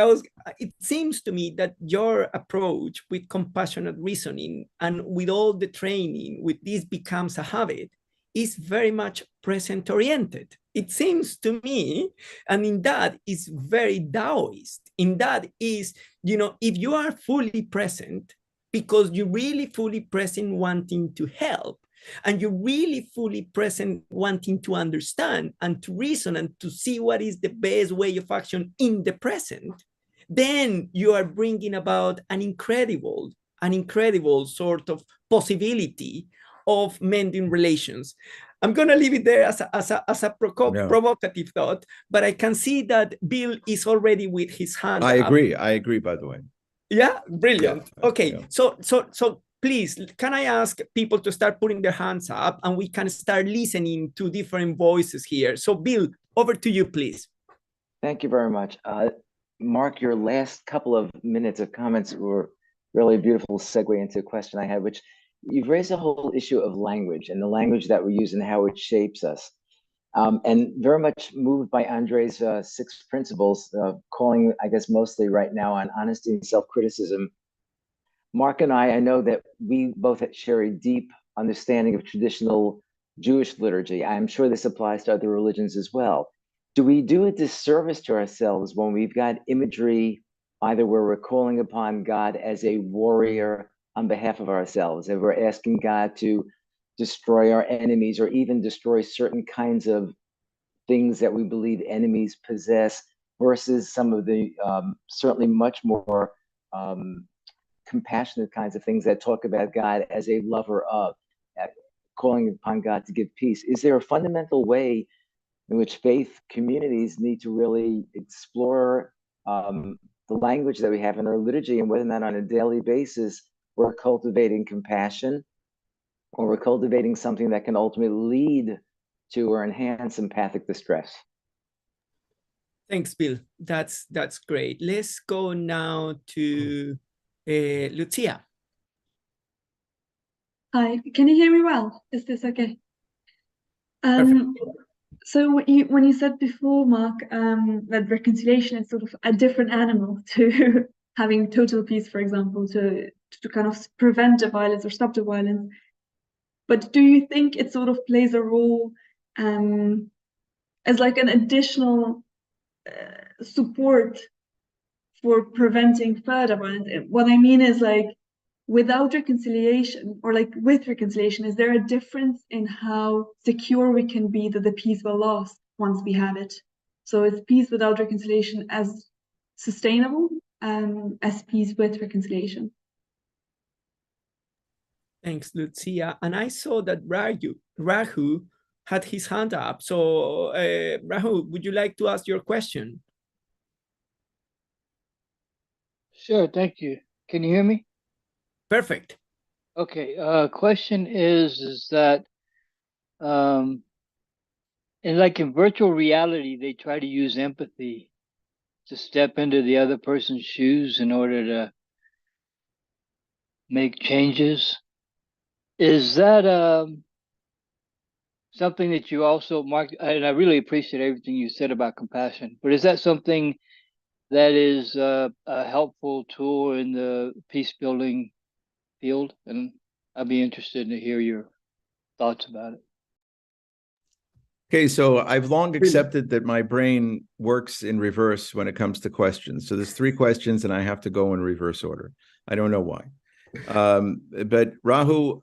it seems to me that your approach with compassionate reasoning and with all the training, with this becomes a habit, is very much present oriented. It seems to me, and in that is very Taoist. In that is, if you are fully present, because you're really fully present wanting to help, and you're really fully present wanting to understand and to reason and to see what is the best way of action in the present, then you are bringing about an incredible sort of possibility of mending relations. I'm going to leave it there as a provocative thought, but I can see that Bill is already with his hand I up. agree, by the way. Yeah, brilliant. Yeah, okay, yeah. So please, can I ask people to start putting their hands up, and we can start listening to different voices here. So Bill, over to you, please. Thank you very much. Mark, your last couple of minutes of comments were really a beautiful segue into a question I had, which you've raised a whole issue of language and the language that we use and how it shapes us. And very much moved by Andre's 6 principles, calling, I guess, mostly right now on honesty and self-criticism. Mark and I know that we both share a deep understanding of traditional Jewish liturgy. I'm sure this applies to other religions as well. Do we do a disservice to ourselves when we've got imagery, either where we're calling upon God as a warrior on behalf of ourselves, and we're asking God to destroy our enemies or even destroy certain kinds of things that we believe enemies possess, versus some of the certainly much more compassionate kinds of things that talk about God as a lover of, calling upon God to give peace? Is there a fundamental way in which faith communities need to really explore the language that we have in our liturgy and whether or not on a daily basis we're cultivating compassion or we're cultivating something that can ultimately lead to or enhance empathic distress. Thanks, Bill. That's great. Let's go now to Lucia. Hi, can you hear me well? Is this okay? So when you said before, Mark, that reconciliation is sort of a different animal to having total peace, for example, to kind of prevent the violence or stop the violence. But do you think it sort of plays a role as like an additional support for preventing further violence? What I mean is, like, without reconciliation or like with reconciliation, is there a difference in how secure we can be that the peace will last once we have it? So is peace without reconciliation as sustainable as peace with reconciliation? Thanks, Lucia. And I saw that Rahu had his hand up. So Rahu, would you like to ask your question? Sure, thank you. Can you hear me? Perfect. Okay, question is that in virtual reality, they try to use empathy to step into the other person's shoes in order to make changes. Is that something that you also, Mark, and I really appreciate everything you said about compassion, but is that something that is a helpful tool in the peace building field? And I'd be interested to hear your thoughts about it. Okay, so I've long accepted that my brain works in reverse when it comes to questions. So there's 3 questions and I have to go in reverse order. I don't know why. But Rahu,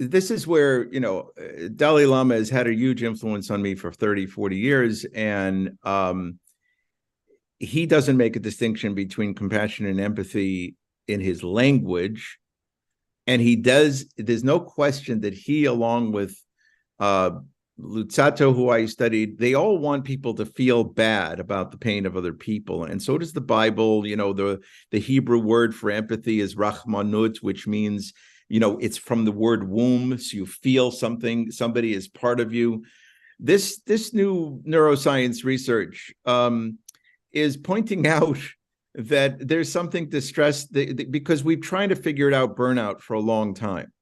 this is where, you know, Dalai Lama has had a huge influence on me for 30, 40 years. And he doesn't make a distinction between compassion and empathy in his language. And he does, there's no question that he, along with Luzzatto, who I studied, they all want people to feel bad about the pain of other people. And so does the Bible. You know, the Hebrew word for empathy is rachmanut, which means, you know, it's from the word womb. So you feel something, somebody is part of you. This new neuroscience research is pointing out that there's something to stress because we've tried to figure out burnout for a long time.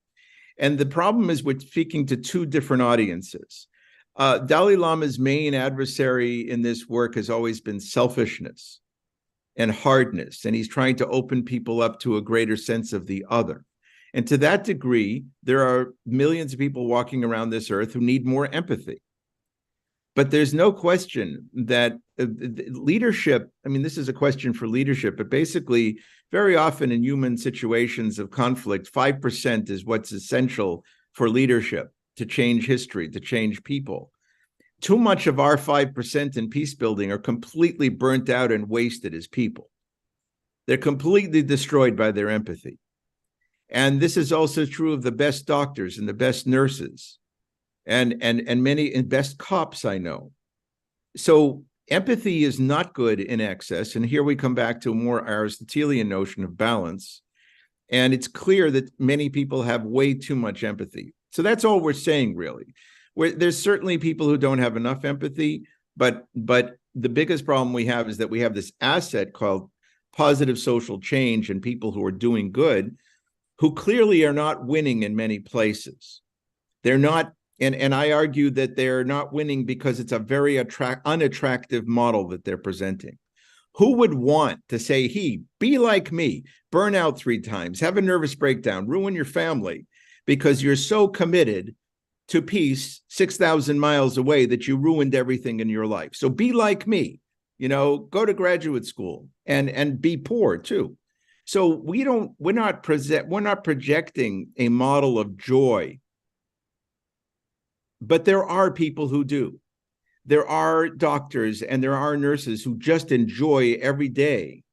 And the problem is we're speaking to 2 different audiences. Dalai Lama's main adversary in this work has always been selfishness and hardness, and he's trying to open people up to a greater sense of the other. And to that degree, there are millions of people walking around this earth who need more empathy. But there's no question that leadership, I mean, this is a question for leadership, but basically, very often in human situations of conflict, 5% is what's essential for leadership to change history, to change people. Too much of our 5% in peace building are completely burnt out and wasted as people. They're completely destroyed by their empathy. And this is also true of the best doctors and the best nurses and many and best cops I know. So empathy is not good in excess. And here we come back to a more Aristotelian notion of balance. And it's clear that many people have way too much empathy. So that's all we're saying, really. There's certainly people who don't have enough empathy, but the biggest problem we have is that we have this asset called positive social change and people who are doing good, who clearly are not winning in many places. They're not, and I argue that they're not winning because it's a very unattractive model that they're presenting. Who would want to say, hey, be like me, burn out 3 times, have a nervous breakdown, ruin your family, because you're so committed to peace 6,000 miles away that you ruined everything in your life. So be like me, you know, go to graduate school and be poor too. So we're not projecting a model of joy, but there are people who do. There are doctors and there are nurses who just enjoy every day,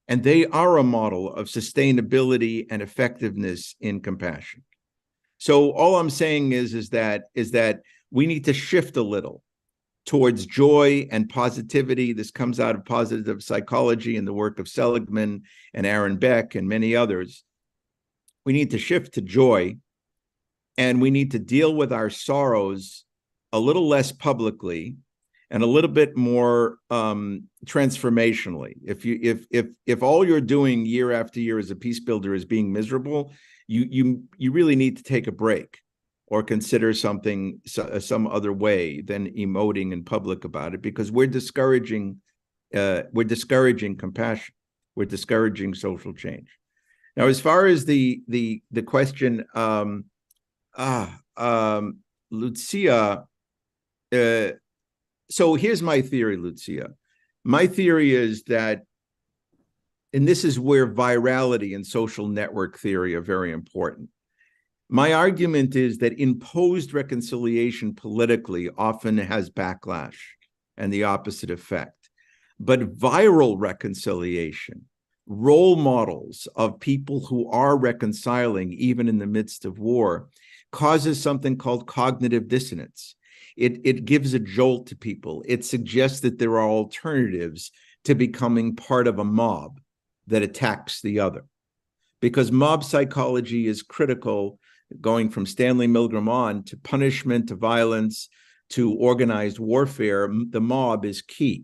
and they are a model of sustainability and effectiveness in compassion. So all I'm saying is that we need to shift a little towards joy and positivity. This comes out of positive psychology and the work of Seligman and Aaron Beck and many others. We need to shift to joy, and we need to deal with our sorrows a little less publicly and a little bit more transformationally. If all you're doing year after year as a peace builder is being miserable, you really need to take a break or consider something some other way than emoting in public about it, because we're discouraging compassion, we're discouraging social change. Now, as far as the question, Lucia. So here's my theory, Lucia. My theory is that, and this is where virality and social network theory are very important. My argument is that imposed reconciliation politically often has backlash and the opposite effect. But viral reconciliation, role models of people who are reconciling even in the midst of war, causes something called cognitive dissonance. It gives a jolt to people. It suggests that there are alternatives to becoming part of a mob that attacks the other. Because mob psychology is critical, going from Stanley Milgram on, to punishment, to violence, to organized warfare. The mob is key.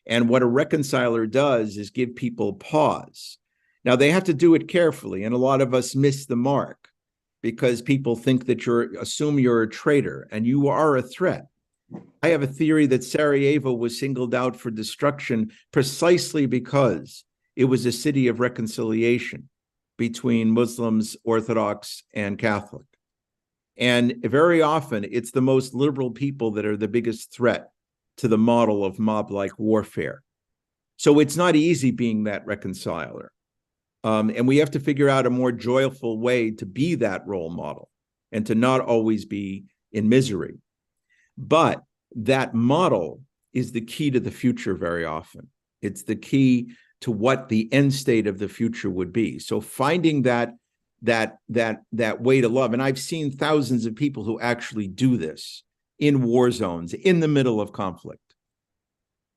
And what a reconciler does is give people pause. Now, they have to do it carefully, and a lot of us miss the mark, because people think that assume you're a traitor, and you are a threat. I have a theory that Sarajevo was singled out for destruction precisely because it was a city of reconciliation between Muslims, Orthodox, and Catholic. And very often, it's the most liberal people that are the biggest threat to the model of mob-like warfare. So it's not easy being that reconciler. And we have to figure out a more joyful way to be that role model and to not always be in misery. But that model is the key to the future very often. It's the key to what the end state of the future would be. So finding that way to love, and I've seen thousands of people who actually do this in war zones, in the middle of conflict.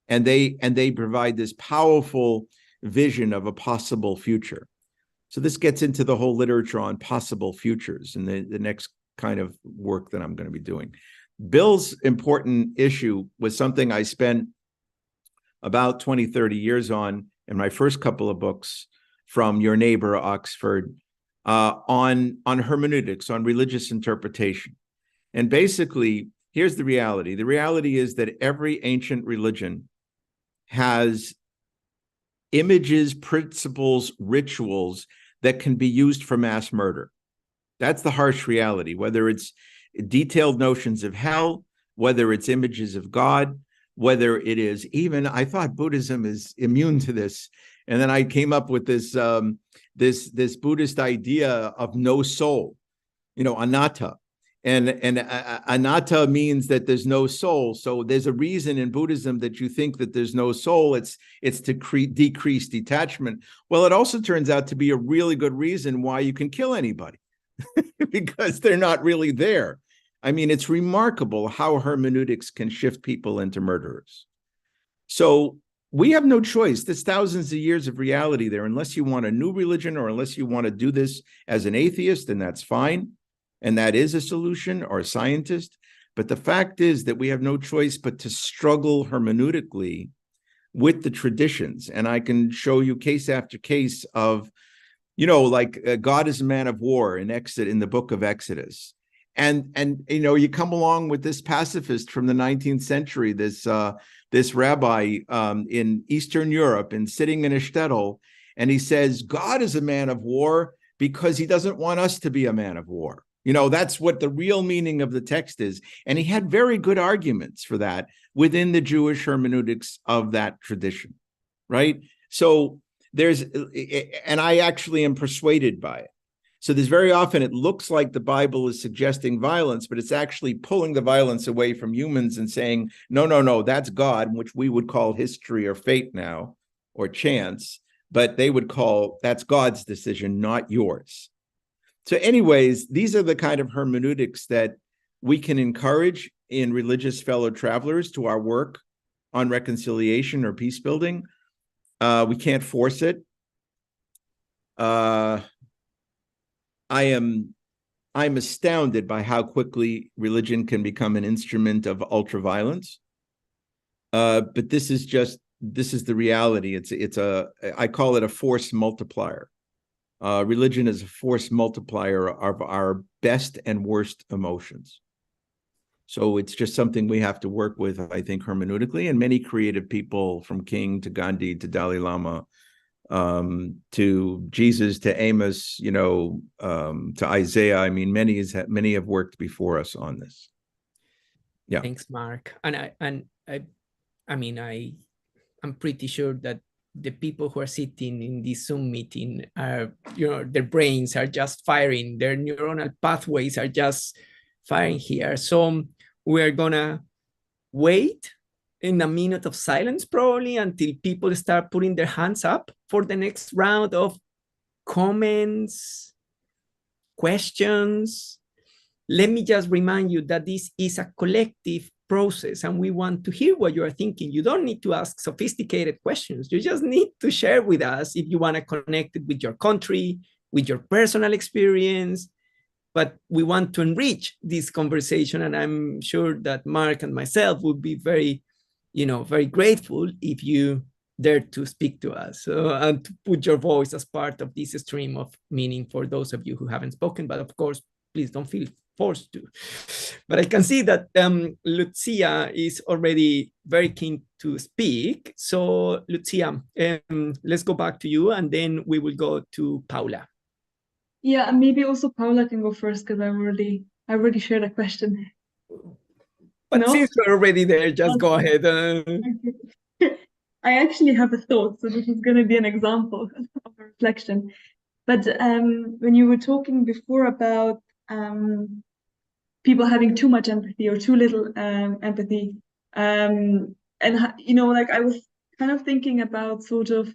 And they provide this powerful vision of a possible future. So this gets into the whole literature on possible futures and the next kind of work that I'm going to be doing. Bill's important issue was something I spent about 20, 30 years on in my first couple of books from your neighbor, Oxford, on hermeneutics, on religious interpretation. And basically, here's the reality. The reality is that every ancient religion has images, principles, rituals that can be used for mass murder. That's the harsh reality, whether it's detailed notions of hell, whether it's images of God, whether it is even, I thought Buddhism is immune to this. And then I came up with this, this Buddhist idea of no soul, anatta. And anatta means that there's no soul. So there's a reason in Buddhism that you think that there's no soul. It's to decrease detachment. Well, it also turns out to be a really good reason why you can kill anybody because they're not really there. I mean, it's remarkable how hermeneutics can shift people into murderers. So we have no choice. There's thousands of years of reality there. Unless you want a new religion or unless you want to do this as an atheist, then that's fine. And that is a solution, or a scientist. But the fact is that we have no choice but to struggle hermeneutically with the traditions. And I can show you case after case of, like God is a man of war in the book of Exodus. And you come along with this pacifist from the 19th century, this rabbi in Eastern Europe, and sitting in a shtetl, and he says, God is a man of war because he doesn't want us to be a man of war. That's what the real meaning of the text is. And he had very good arguments for that within the Jewish hermeneutics of that tradition, right? So and I actually am persuaded by it. So there's very often, it looks like the Bible is suggesting violence, but it's actually pulling the violence away from humans and saying, no, that's God, which we would call history or fate now, or chance, but they would call that's God's decision, not yours. So anyways, these are the kind of hermeneutics that we can encourage. in religious fellow travelers to our work on reconciliation or peace building. We can't force it. I'm astounded by how quickly religion can become an instrument of ultraviolence. But this is the reality. I call it a force multiplier. Religion is a force multiplier of our best and worst emotions. So it's just something we have to work with, I think, hermeneutically. And many creative people, from King to Gandhi to Dalai Lama, to Jesus, to Amos, to Isaiah. I mean, many have worked before us on this. Yeah. Thanks, Mark. And I'm pretty sure that the people who are sitting in this Zoom meeting are, their brains are just firing, their neuronal pathways are just firing here. So we're gonna wait in a minute of silence, probably, until people start putting their hands up for the next round of comments, questions. Let me just remind you that this is a collective process and we want to hear what you are thinking. You don't need to ask sophisticated questions. You just need to share with us if you want to connect it with your country, with your personal experience. But we want to enrich this conversation, and I'm sure that Mark and myself would be very grateful if you dare to speak to us and to put your voice as part of this stream of meaning for those of you who haven't spoken. But of course, please don't feel forced to. But I can see that Lucia is already very keen to speak. So Lucia, let's go back to you, and then we will go to Paula. Yeah, maybe also Paula can go first because I already shared a question. But No? since we're already there, just go ahead. I actually have a thought, so this is going to be an example of a reflection. But when you were talking before about people having too much empathy or too little empathy, and I was kind of thinking about sort of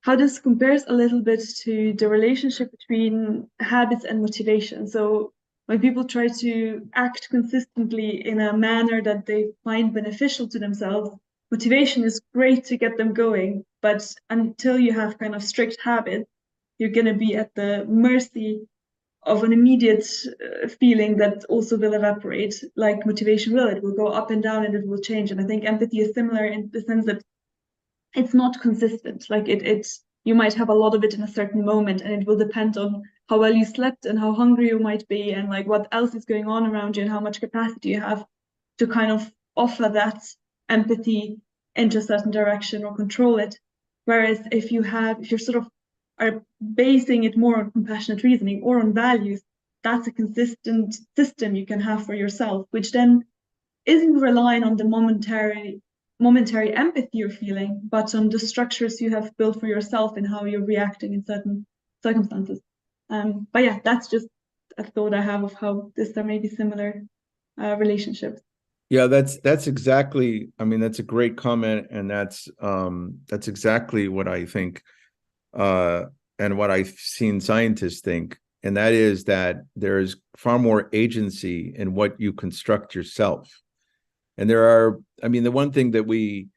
how this compares a little bit to the relationship between habits and motivation. So when people try to act consistently in a manner that they find beneficial to themselves, motivation is great to get them going. But until you have kind of strict habits, you're going to be at the mercy of an immediate feeling that also will evaporate, like motivation will. It will go up and down and it will change. And I think empathy is similar in the sense that it's not consistent. Like you might have a lot of it in a certain moment, and it will depend on how well you slept and how hungry you might be, and like what else is going on around you and how much capacity you have to kind of offer that empathy into a certain direction or control it. Whereas if you're sort of are basing it more on compassionate reasoning or on values, that's a consistent system you can have for yourself, which then isn't relying on the momentary empathy you're feeling, but on the structures you have built for yourself and how you're reacting in certain circumstances. But yeah, that's just a thought I have of how there may be similar relationships. Yeah, that's exactly. I mean, that's a great comment, and that's exactly what I think, and what I've seen scientists think, and that is that there is far more agency in what you construct yourself. And the one thing that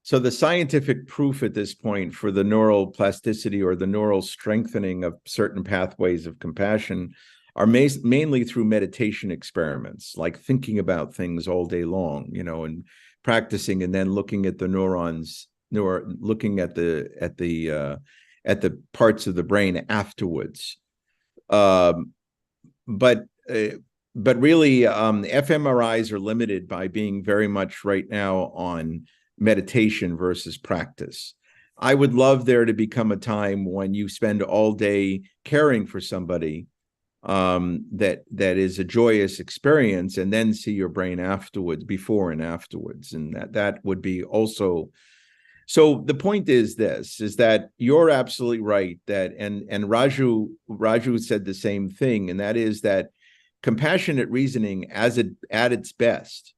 so the scientific proof at this point for the neural plasticity or the neural strengthening of certain pathways of compassion are mainly through meditation experiments, like thinking about things all day long, and practicing, and then looking at the neurons, looking at the parts of the brain afterwards. But really, fMRIs are limited by being very much right now on meditation versus practice. I would love there to become a time when you spend all day caring for somebody, that is a joyous experience, and then see your brain afterwards, before and afterwards, and that would be also. So the point is that you're absolutely right, that and Raju said the same thing, and that is that compassionate reasoning at its best,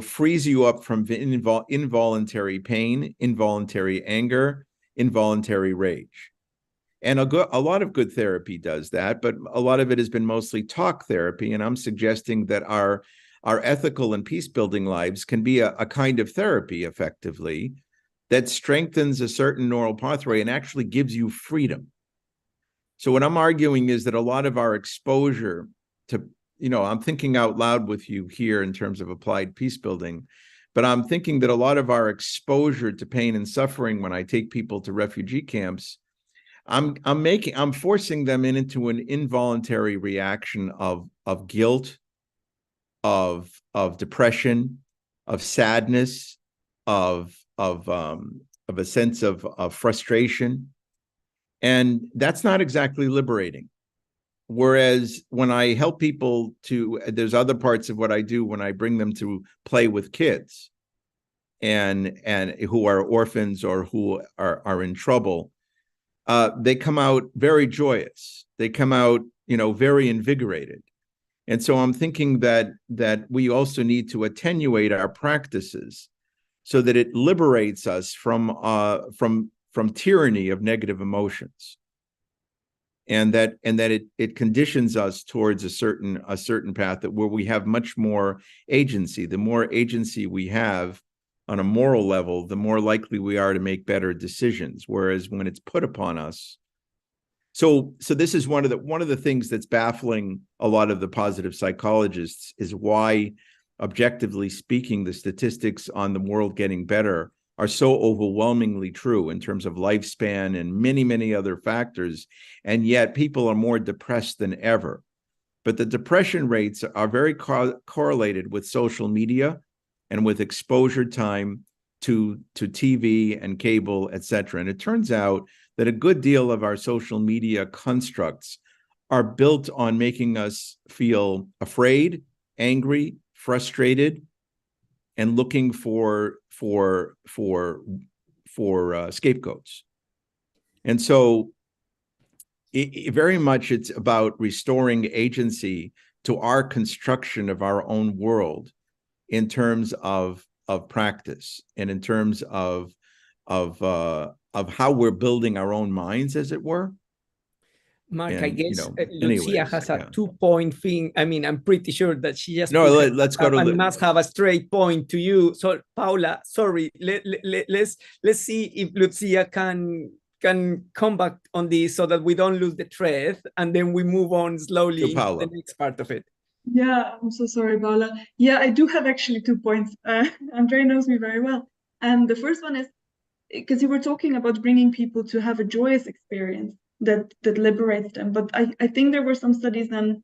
frees you up from involuntary pain, involuntary anger, involuntary rage. And a lot of good therapy does that, but a lot of it has been mostly talk therapy. And I'm suggesting that our ethical and peace-building lives can be a kind of therapy, effectively, that strengthens a certain neural pathway and actually gives you freedom. So what I'm arguing is that a lot of our exposure to, I'm thinking out loud with you here in terms of applied peace building, but I'm thinking that a lot of our exposure to pain and suffering when I take people to refugee camps, I'm forcing them into an involuntary reaction of guilt, of depression, of sadness, of a sense of frustration. And that's not exactly liberating. Whereas when I help people there's other parts of what I do when I bring them to play with kids and who are orphans or who are in trouble, they come out very joyous. They come out, very invigorated. And so I'm thinking that we also need to attenuate our practices so that it liberates us from tyranny of negative emotions, and that it conditions us towards a certain path where we have much more agency. The more agency we have on a moral level, the more likely we are to make better decisions. Whereas when it's put upon us, so this is one of the things that's baffling a lot of the positive psychologists, is why, objectively speaking, the statistics on the world getting better are so overwhelmingly true in terms of lifespan and many, many other factors. And yet people are more depressed than ever. But the depression rates are very correlated with social media and with exposure time to TV and cable, et cetera. And it turns out that a good deal of our social media constructs are built on making us feel afraid, angry, frustrated, and looking for scapegoats. And so very much it's about restoring agency to our construction of our own world in terms of practice and in terms of how we're building our own minds, as it were. Mark, And, I guess Lucia anyways, has a yeah. 2-point thing. I mean, I'm pretty sure that she just let's go to and must have a straight point to you. So, Paula, sorry, let's see if Lucia can come back on this so that we don't lose the thread, and then we move on slowly into the next part of it. Yeah, I'm so sorry, Paula. Yeah, I do have actually 2 points. Andre knows me very well. And the first one is, because you were talking about bringing people to have a joyous experience that liberates them. But I think there were some studies then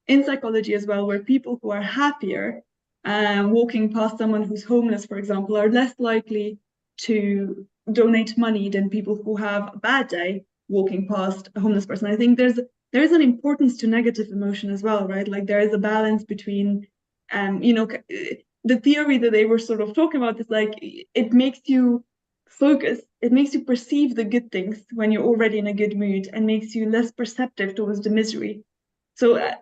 in psychology as well, where people who are happier walking past someone who's homeless, for example, are less likely to donate money than people who have a bad day walking past a homeless person. I think there is an importance to negative emotion as well, right? Like there is a balance between, the theory that they were sort of talking about is like, it makes you focus, it makes you perceive the good things when you're already in a good mood and makes you less perceptive towards the misery. So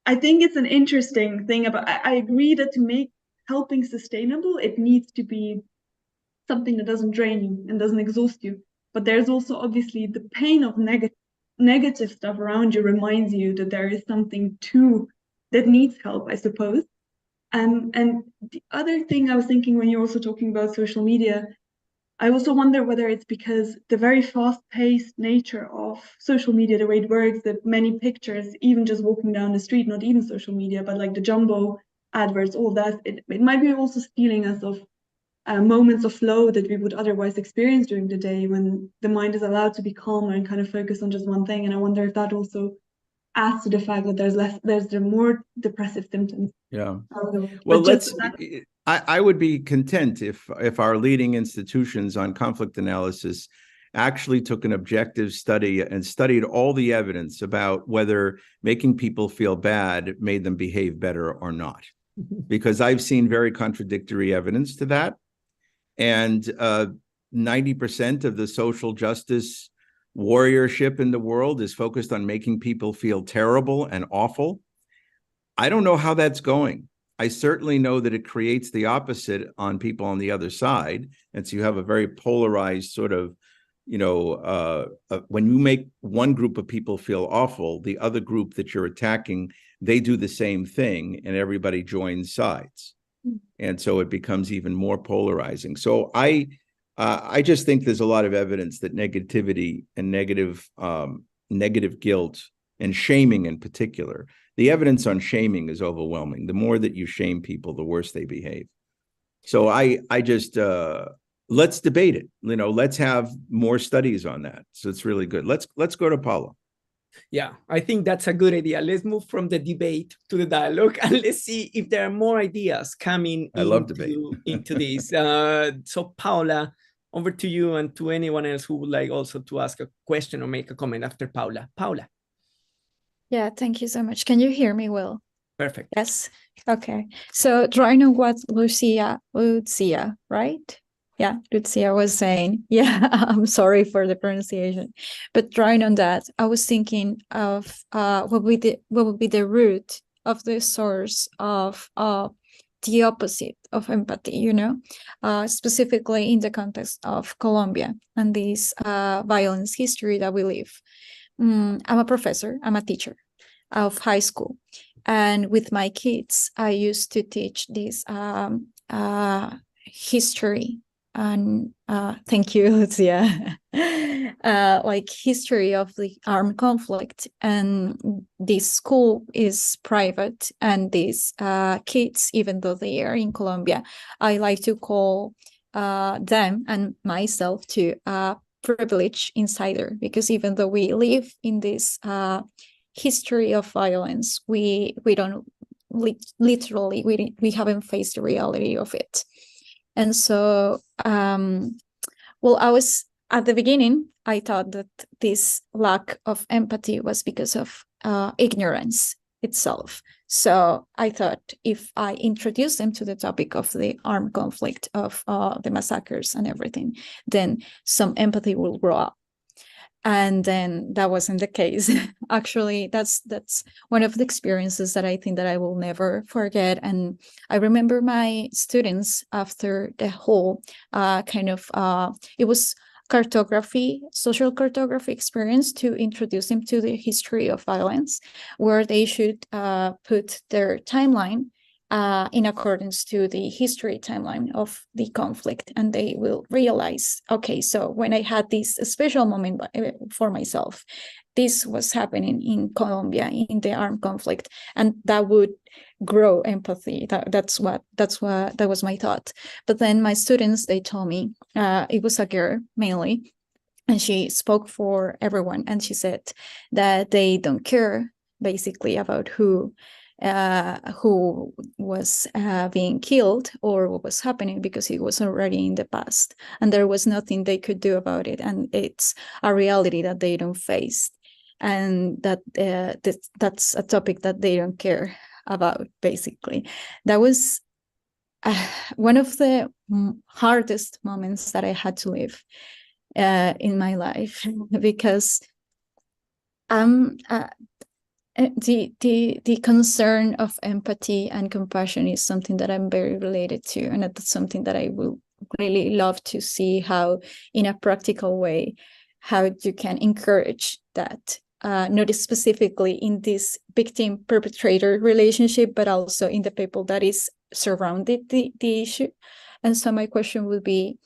I think it's an interesting thing about, I agree that to make helping sustainable, it needs to be something that doesn't drain you and doesn't exhaust you. But there's also obviously the pain of negative stuff around you reminds you that there is something that needs help, I suppose. And the other thing I was thinking when you're also talking about social media, I also wonder whether it's because the very fast-paced nature of social media, the way it works, that many pictures, even just walking down the street, not even social media, but like the jumbo adverts, all that, it might be also stealing us of moments of flow that we would otherwise experience during the day when the mind is allowed to be calmer and kind of focus on just one thing. And I wonder if that also adds to the fact that there's more depressive symptoms. Yeah. Well, But I would be content if our leading institutions on conflict analysis actually took an objective study and studied all the evidence about whether making people feel bad made them behave better or not. Because I've seen very contradictory evidence to that. And 90% of the social justice warriorship in the world is focused on making people feel terrible and awful. I don't know how that's going. I certainly know that it creates the opposite on people on the other side. And so you have a very polarized sort of when you make one group of people feel awful, the other group that you're attacking, they do the same thing, and everybody joins sides. And so it becomes even more polarizing. So I just think there's a lot of evidence that negativity and negative guilt and shaming in particular, the evidence on shaming is overwhelming. The more that you shame people, the worse they behave. So I just, let's debate it. Let's have more studies on that. So it's really good. Let's go to Paula. Yeah, I think that's a good idea. Let's move from the debate to the dialogue, and let's see if there are more ideas coming into this. So Paula, over to you and to anyone else who would like also to ask a question or make a comment after Paula. Paula. Yeah, thank you so much. Can you hear me well? Perfect. Yes. Okay. So drawing on what Lucia, right? Yeah, Lucia was saying, yeah, I'm sorry for the pronunciation, but drawing on that, I was thinking of what would be the root of the source of the opposite of empathy, specifically in the context of Colombia and this violence history that we live. I'm a professor, I'm a teacher of high school. And with my kids, I used to teach this history. And thank you, Lucia. Like history of the armed conflict, and this school is private, and these kids, even though they are in Colombia, I like to call them and myself to privileged insider, because even though we live in this history of violence, we don't literally we haven't faced the reality of it. And so, well, I was at the beginning, I thought that this lack of empathy was because of ignorance itself. So I thought if I introduce them to the topic of the armed conflict, of the massacres and everything, then some empathy will grow up. And then that wasn't the case. Actually, that's one of the experiences that I think that I will never forget. And I remember my students after the whole it was cartography, social cartography experience, to introduce them to the history of violence, where they should put their timeline in accordance to the history timeline of the conflict, and they will realize, okay, so when I had this special moment for myself, this was happening in Colombia in the armed conflict, and that would grow empathy. That was my thought. But then my students, they told me, it was a girl mainly, and she spoke for everyone, and she said that they don't care basically about who was being killed or what was happening, because it was already in the past and there was nothing they could do about it, and it's a reality that they don't face, and that's a topic that they don't care about. Basically, that was one of the hardest moments that I had to live in my life, because the concern of empathy and compassion is something that I'm very related to, and that's something that I will really love to see how, in a practical way, how you can encourage that, not specifically in this victim-perpetrator relationship, but also in the people that is surrounded the issue. And so my question would be,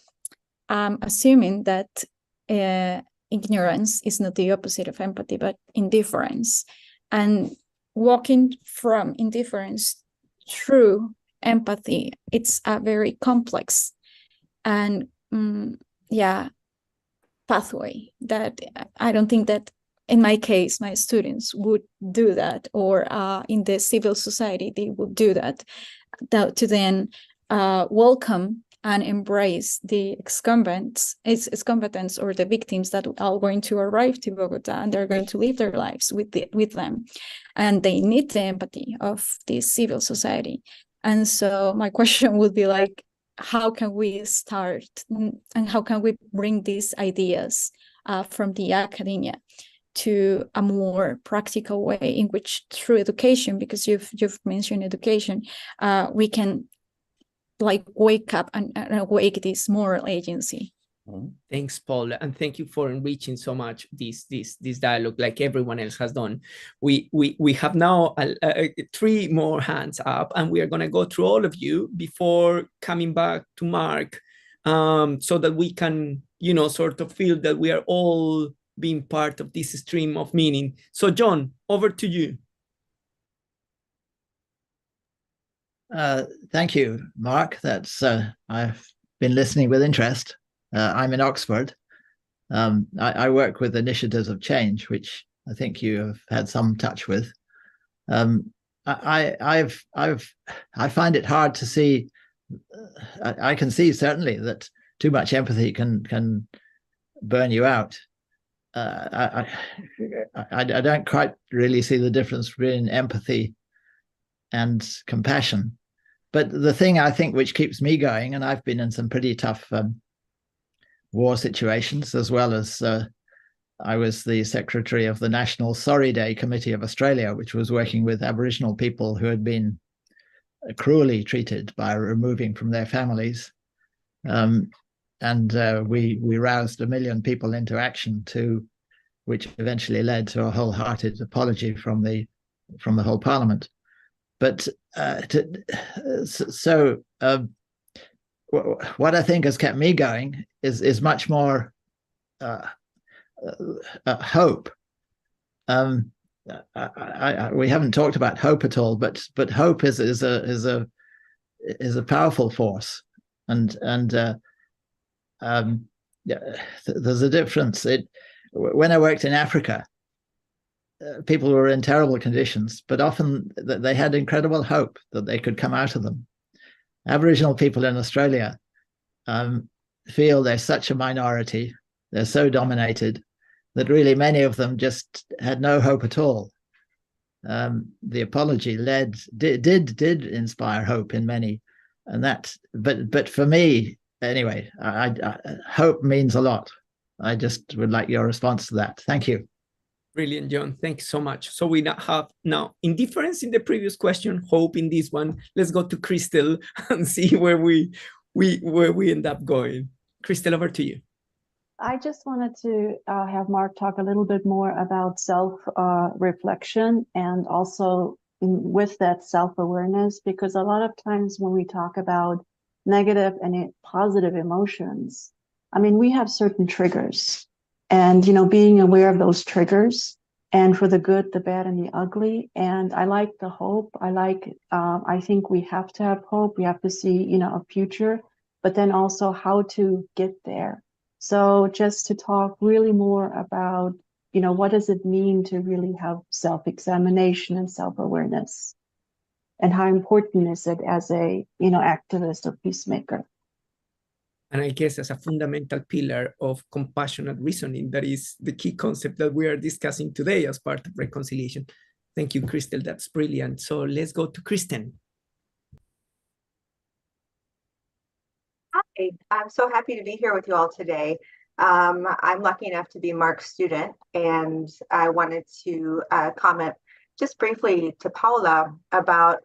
assuming that ignorance is not the opposite of empathy, but indifference, and walking from indifference through empathy, it's a very complex and pathway that I don't think that in my case my students would do that, or in the civil society they would do that to then welcome and embrace the ex-combatants or the victims that are going to arrive to Bogota, and they're going to live their lives with them. And they need the empathy of the civil society. And so my question would be like, how can we start, and how can we bring these ideas from the academia to a more practical way, in which through education, because you've mentioned education, we can like wake up and awake this moral agency. Thanks, Paul, and thank you for enriching so much this dialogue, like everyone else has done. We have now 3 more hands up, and we are going to go through all of you before coming back to Mark, so that we can, sort of feel that we are all being part of this stream of meaning. So, John, over to you. Thank you, Mark. That's I've been listening with interest. I'm in Oxford. I work with initiatives of change, which I think you have had some touch with. I find it hard to see. I can see certainly that too much empathy can burn you out. I don't quite really see the difference between empathy and compassion. But the thing I think which keeps me going, and I've been in some pretty tough war situations, as well as I was the secretary of the National Sorry Day Committee of Australia, which was working with Aboriginal people who had been cruelly treated by removing from their families. And we roused 1 million people into action, which eventually led to a wholehearted apology from the whole Parliament. But what I think has kept me going is much more hope. We haven't talked about hope at all, but hope is a powerful force, and there's a difference. When I worked in Africa, people were in terrible conditions, but often they had incredible hope that they could come out of them. Aboriginal people in Australia feel they're such a minority, they're so dominated, that really many of them just had no hope at all. The apology did inspire hope in many, and but for me anyway, hope means a lot. I just would like your response to that. Thank you. Brilliant, John. Thanks so much. So we have now indifference in the previous question, hope in this one. Let's go to Crystal and see where we end up going. Crystal, over to you. I just wanted to have Mark talk a little bit more about self-reflection and also with that self-awareness, because a lot of times when we talk about negative and positive emotions, I mean, we have certain triggers. And, being aware of those triggers, and for the good, the bad, and the ugly. And I like the hope. I think we have to have hope. We have to see, a future, but then also how to get there. So just to talk really more about, what does it mean to really have self-examination and self-awareness? And how important is it as a, activist or peacemaker? And I guess as a fundamental pillar of compassionate reasoning, that is the key concept that we are discussing today as part of reconciliation. Thank you, Crystal. That's brilliant. So let's go to Kristen. Hi, I'm so happy to be here with you all today. I'm lucky enough to be Mark's student, and I wanted to comment just briefly to Paula about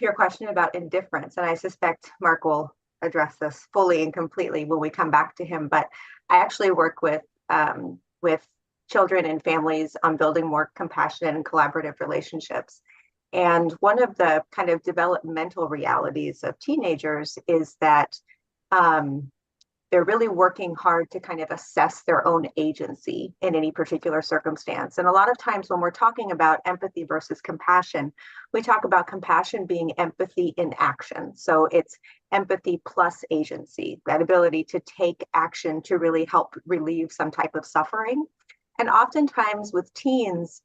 your question about indifference. And I suspect Mark will address this fully and completely when we come back to him. But I actually work with children and families on building more compassionate and collaborative relationships. And one of the kind of developmental realities of teenagers is that they're really working hard to kind of assess their own agency in any particular circumstance. And a lot of times when we're talking about empathy versus compassion, we talk about compassion being empathy in action. So it's empathy plus agency, that ability to take action to really help relieve some type of suffering. And oftentimes with teens,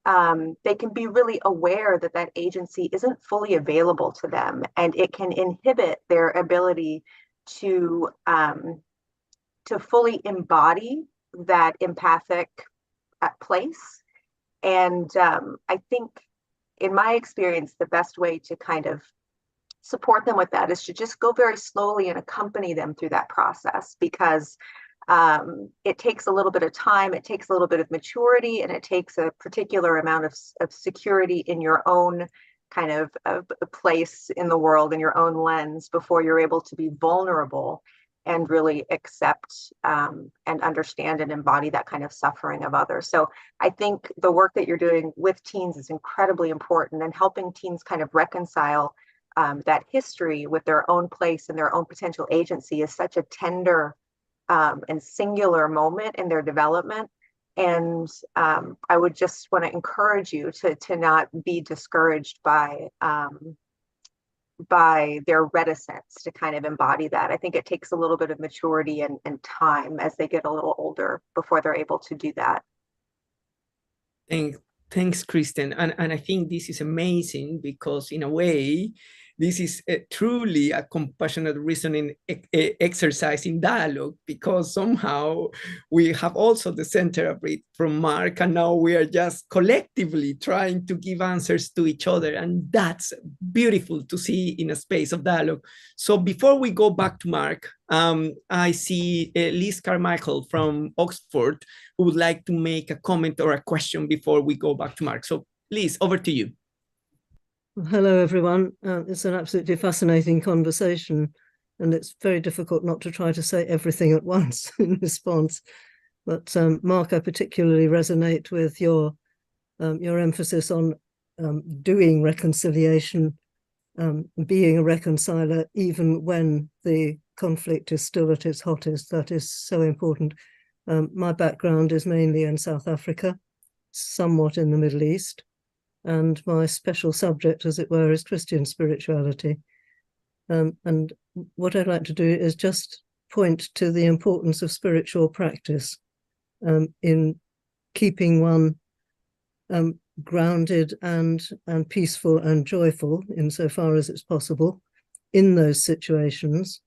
they can be really aware that that agency isn't fully available to them, and it can inhibit their ability to fully embody that empathic place. And I think in my experience, the best way to kind of support them with that is to just go very slowly and accompany them through that process, because it takes a little bit of time, it takes a little bit of maturity, and it takes a particular amount of security in your own kind of a place in the world, in your own lens, before you're able to be vulnerable and really accept and understand and embody that kind of suffering of others. So I think the work that you're doing with teens is incredibly important, and helping teens kind of reconcile that history with their own place and their own potential agency is such a tender and singular moment in their development. And I would just want to encourage you to not be discouraged by their reticence to kind of embody that. I think it takes a little bit of maturity and time as they get a little older before they're able to do that. Thanks, Kristen. And I think this is amazing, because in a way, this is truly a compassionate reasoning exercise in dialogue, because somehow we have also the center of it from Mark, and now we are just collectively trying to give answers to each other. And that's beautiful to see in a space of dialogue. So before we go back to Mark, I see Liz Carmichael from Oxford, who would like to make a comment or a question before we go back to Mark. So Liz, over to you. Hello, everyone. It's an absolutely fascinating conversation, and it's very difficult not to try to say everything at once in response. But Mark, I particularly resonate with your emphasis on doing reconciliation, being a reconciler, even when the conflict is still at its hottest. That is so important. My background is mainly in South Africa, somewhat in the Middle East. And my special subject, as it were, is Christian spirituality. And what I'd like to do is just point to the importance of spiritual practice in keeping one grounded and peaceful and joyful, insofar as it's possible, in those situations.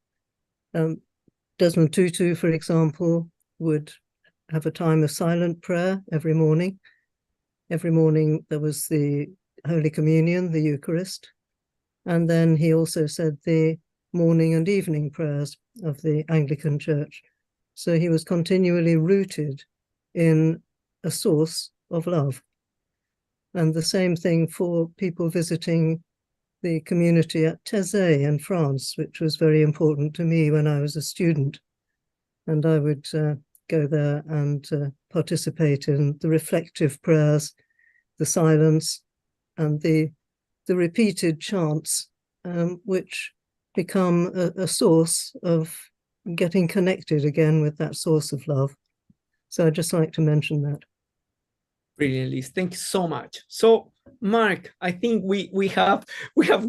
Desmond Tutu, for example, would have a time of silent prayer every morning. Every morning there was the Holy Communion, the Eucharist, and then he also said the morning and evening prayers of the Anglican Church. So he was continually rooted in a source of love. And the same thing for people visiting the community at Thésée in France, which was very important to me when I was a student. And I would go there and participate in the reflective prayers, the silence, and the repeated chants, which become a source of getting connected again with that source of love. So I'd just like to mention that. Brilliant, Liz. Thank you so much. So, Mark, I think we have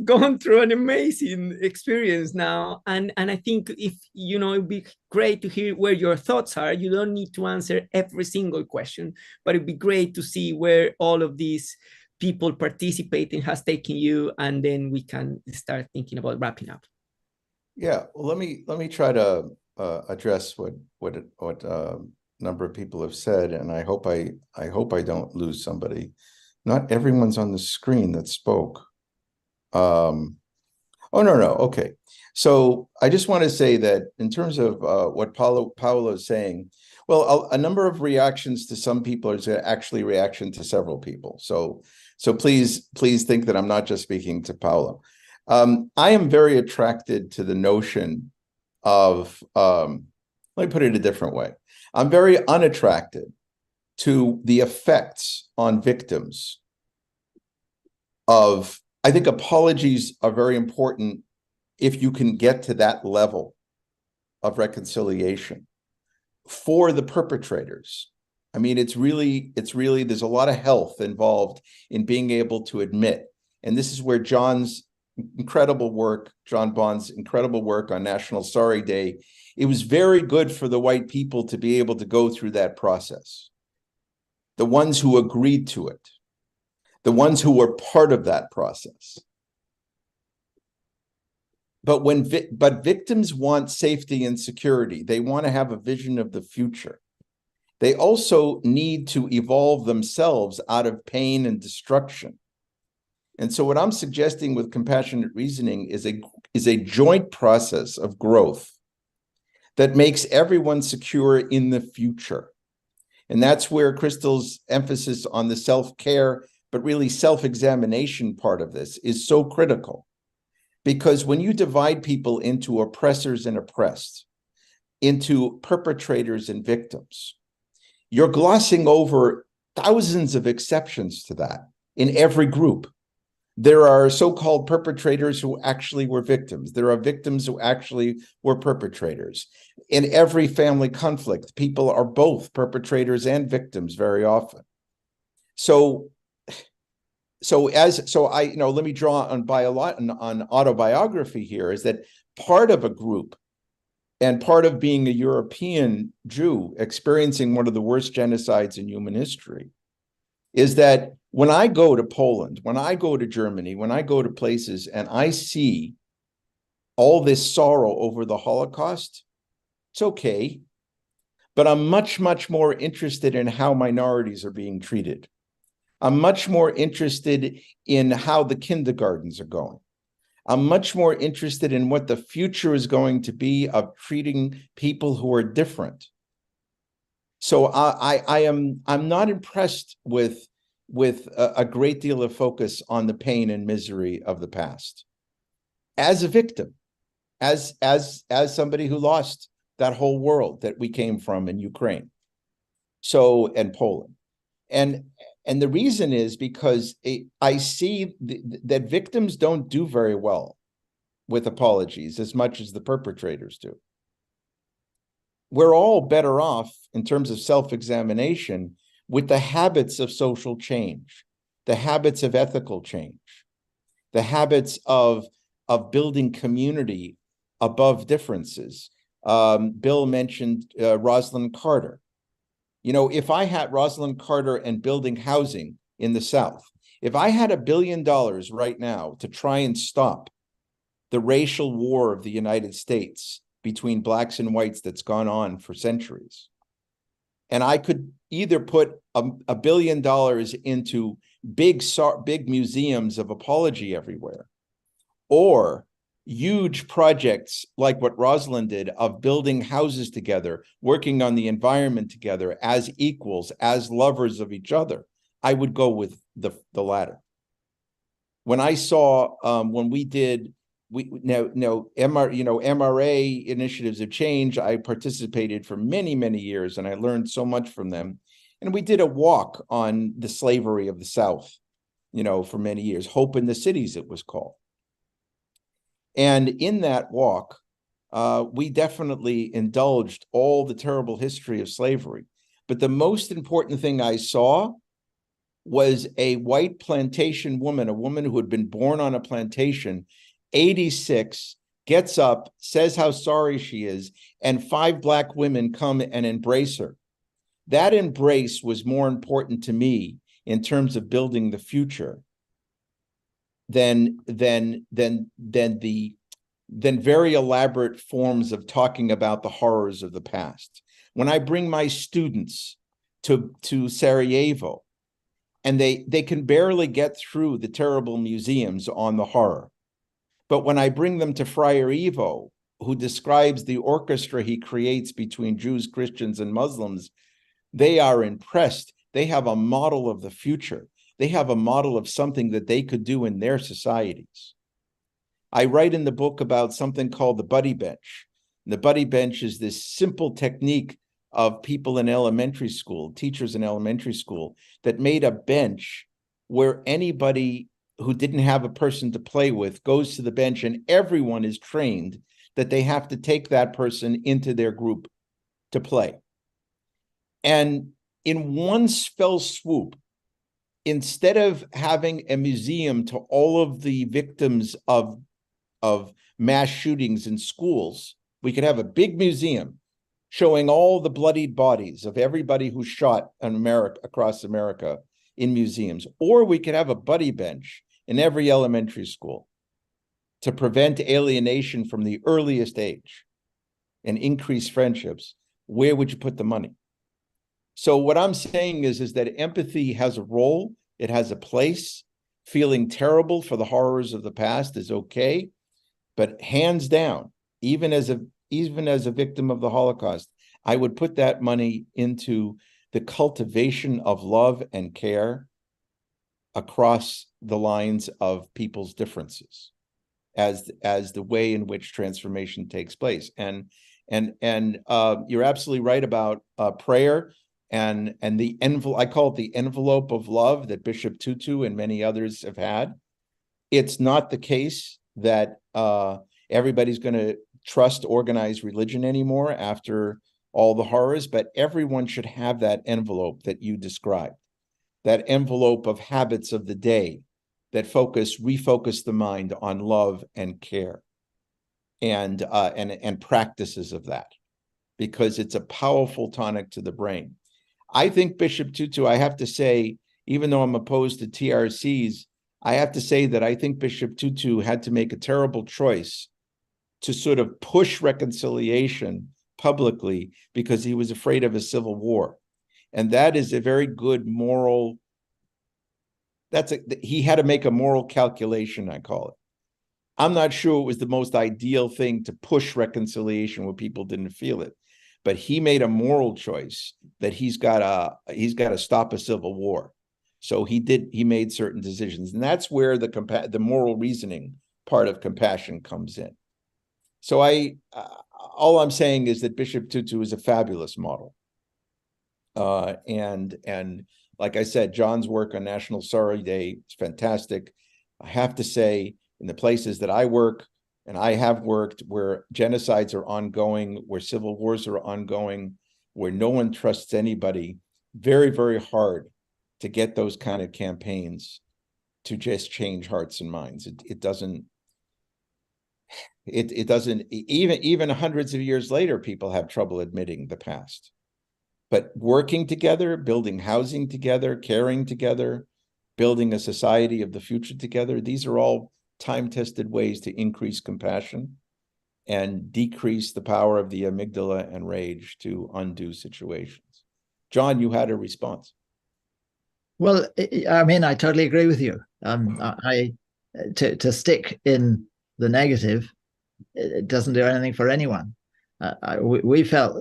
gone through an amazing experience now, and I think it'd be great to hear where your thoughts are. You don't need to answer every single question, but it'd be great to see where all of these people participating has taken you, and then we can start thinking about wrapping up. Yeah, well, let me try to address what number of people have said, and I hope I don't lose somebody. Not everyone's on the screen that spoke. Oh, no, okay. So I just want to say that in terms of what Paolo is saying, well, a number of reactions to some people is actually reaction to several people. So please think that I'm not just speaking to Paolo. I am very attracted to the notion of, let me put it a different way. I'm very unattracted to the effects on victims of, I think apologies are very important if you can get to that level of reconciliation for the perpetrators. I mean, it's really, there's a lot of health involved in being able to admit, and this is where John Bond's incredible work on National Sorry Day, it was very good for the white people to be able to go through that process. The ones who agreed to it, the ones who were part of that process. But victims want safety and security. They want to have a vision of the future. They also need to evolve themselves out of pain and destruction. And so what I'm suggesting with compassionate reasoning is a joint process of growth that makes everyone secure in the future. And that's where Crystal's emphasis on the self-care, but really self-examination part of this is so critical. Because when you divide people into oppressors and oppressed, into perpetrators and victims. You're glossing over thousands of exceptions to that in every group. There are so-called perpetrators who actually were victims. There are victims who actually were perpetrators. In every family conflict, people are both perpetrators and victims very often. So let me draw on autobiography here, is that part of a group and part of being a European Jew experiencing one of the worst genocides in human history is that when I go to Poland, when I go to Germany, when I go to places and I see all this sorrow over the Holocaust, it's okay. But I'm much, much more interested in how minorities are being treated. I'm much more interested in how the kindergartens are going. I'm much more interested in what the future is going to be of treating people who are different. So I'm not impressed with a great deal of focus on the pain and misery of the past. As a victim, as somebody who lost that whole world that we came from in Ukraine, and Poland. And the reason is because I see that victims don't do very well with apologies as much as the perpetrators do. We're all better off in terms of self-examination with the habits of social change, the habits of ethical change, the habits of building community above differences. Bill mentioned Rosalind Carter. You know, if I had Rosalind Carter and building housing in the South, if I had $1 billion right now to try and stop the racial war of the United States between blacks and whites that's gone on for centuries, and I could either put $1 billion into big museums of apology everywhere, or huge projects like what Rosalind did of building houses together, working on the environment together as equals, as lovers of each other, I would go with the latter. When I saw MRA initiatives of change, I participated for many, many years, and I learned so much from them. And we did a walk on the slavery of the South, for many years. Hope in the Cities, it was called. And in that walk, we definitely indulged all the terrible history of slavery. But the most important thing I saw was a white plantation woman, a woman who had been born on a plantation, 86, gets up, says how sorry she is, and 5 black women come and embrace her. That embrace was more important to me in terms of building the future than very elaborate forms of talking about the horrors of the past. When I bring my students to Sarajevo, and they can barely get through the terrible museums on the horror, but when I bring them to Friar Ivo, who describes the orchestra he creates between Jews, Christians, and Muslims, they are impressed. They have a model of the future. They have a model of something that they could do in their societies. I write in the book about something called the buddy bench. And the buddy bench is this simple technique of people in elementary school, teachers in elementary school, that made a bench where anybody who didn't have a person to play with goes to the bench, and everyone is trained that they have to take that person into their group to play. And in one fell swoop, instead of having a museum to all of the victims of mass shootings in schools, we could have a big museum showing all the bloodied bodies of everybody who shot in America, across America, in museums. Or we could have a buddy bench in every elementary school to prevent alienation from the earliest age and increase friendships. Where would you put the money? So what I'm saying is that empathy has a role, it has a place. Feeling terrible for the horrors of the past is okay, but hands down, even as a victim of the Holocaust, I would put that money into the cultivation of love and care across the lines of people's differences as the way in which transformation takes place. And And you're absolutely right about prayer and the envelope. I call it the envelope of love that Bishop Tutu and many others have had. It's not the case that everybody's going to trust organized religion anymore after all the horrors, but everyone should have that envelope that you described, that envelope of habits of the day that refocus the mind on love and care and practices of that, because it's a powerful tonic to the brain. I think Bishop Tutu, I have to say, even though I'm opposed to TRCs, I have to say that I think Bishop Tutu had to make a terrible choice to sort of push reconciliation publicly because he was afraid of a civil war. And that is a very good moral, he had to make a moral calculation, I call it. I'm not sure it was the most ideal thing to push reconciliation where people didn't feel it, but he made a moral choice that he's got to stop a civil war. So he made certain decisions, and that's where the moral reasoning part of compassion comes in. So all I'm saying is that Bishop Tutu is a fabulous model. And like I said, John's work on National Sorry Day is fantastic. I have to say, in the places that I work, and I have worked, where genocides are ongoing, where civil wars are ongoing, where no one trusts anybody, very, very hard to get those kind of campaigns to just change hearts and minds. It doesn't, even hundreds of years later, people have trouble admitting the past. But working together, building housing together, caring together, building a society of the future together, these are all time-tested ways to increase compassion and decrease the power of the amygdala and rage to undo situations. John, you had a response. Well, I mean, I totally agree with you. To stick in the negative, it doesn't do anything for anyone. We felt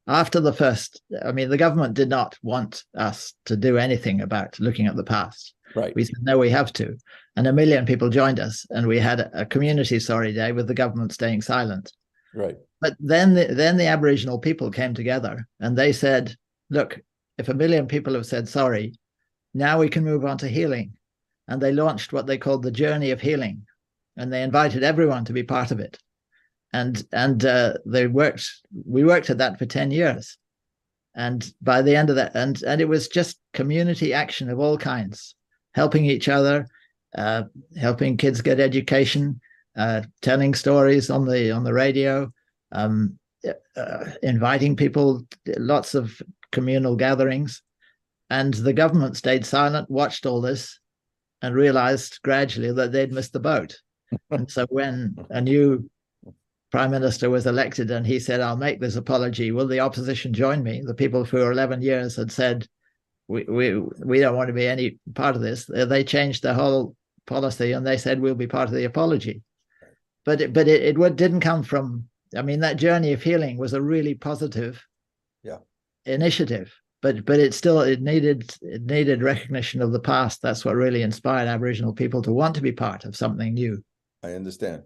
after the first, I mean, the government did not want us to do anything about looking at the past. Right. We said, no, we have to. And 1 million people joined us, and we had a community sorry day with the government staying silent. Right. But then the Aboriginal people came together and they said, look, if 1 million people have said sorry, now we can move on to healing. And they launched what they called the Journey of Healing. And they invited everyone to be part of it. And we worked at that for 10 years. And by the end of that, and it was just community action of all kinds, helping each other, helping kids get education, telling stories on the radio, inviting people, lots of communal gatherings. And the government stayed silent, watched all this, and realized gradually that they'd missed the boat. And so when a new prime minister was elected and he said, I'll make this apology, will the opposition join me? The people for 11 years had said, we don't want to be any part of this. They changed the whole policy and they said, we'll be part of the apology. But it didn't come from, I mean, that Journey of Healing was a really positive initiative. But it needed recognition of the past. That's what really inspired Aboriginal people to want to be part of something new. I understand.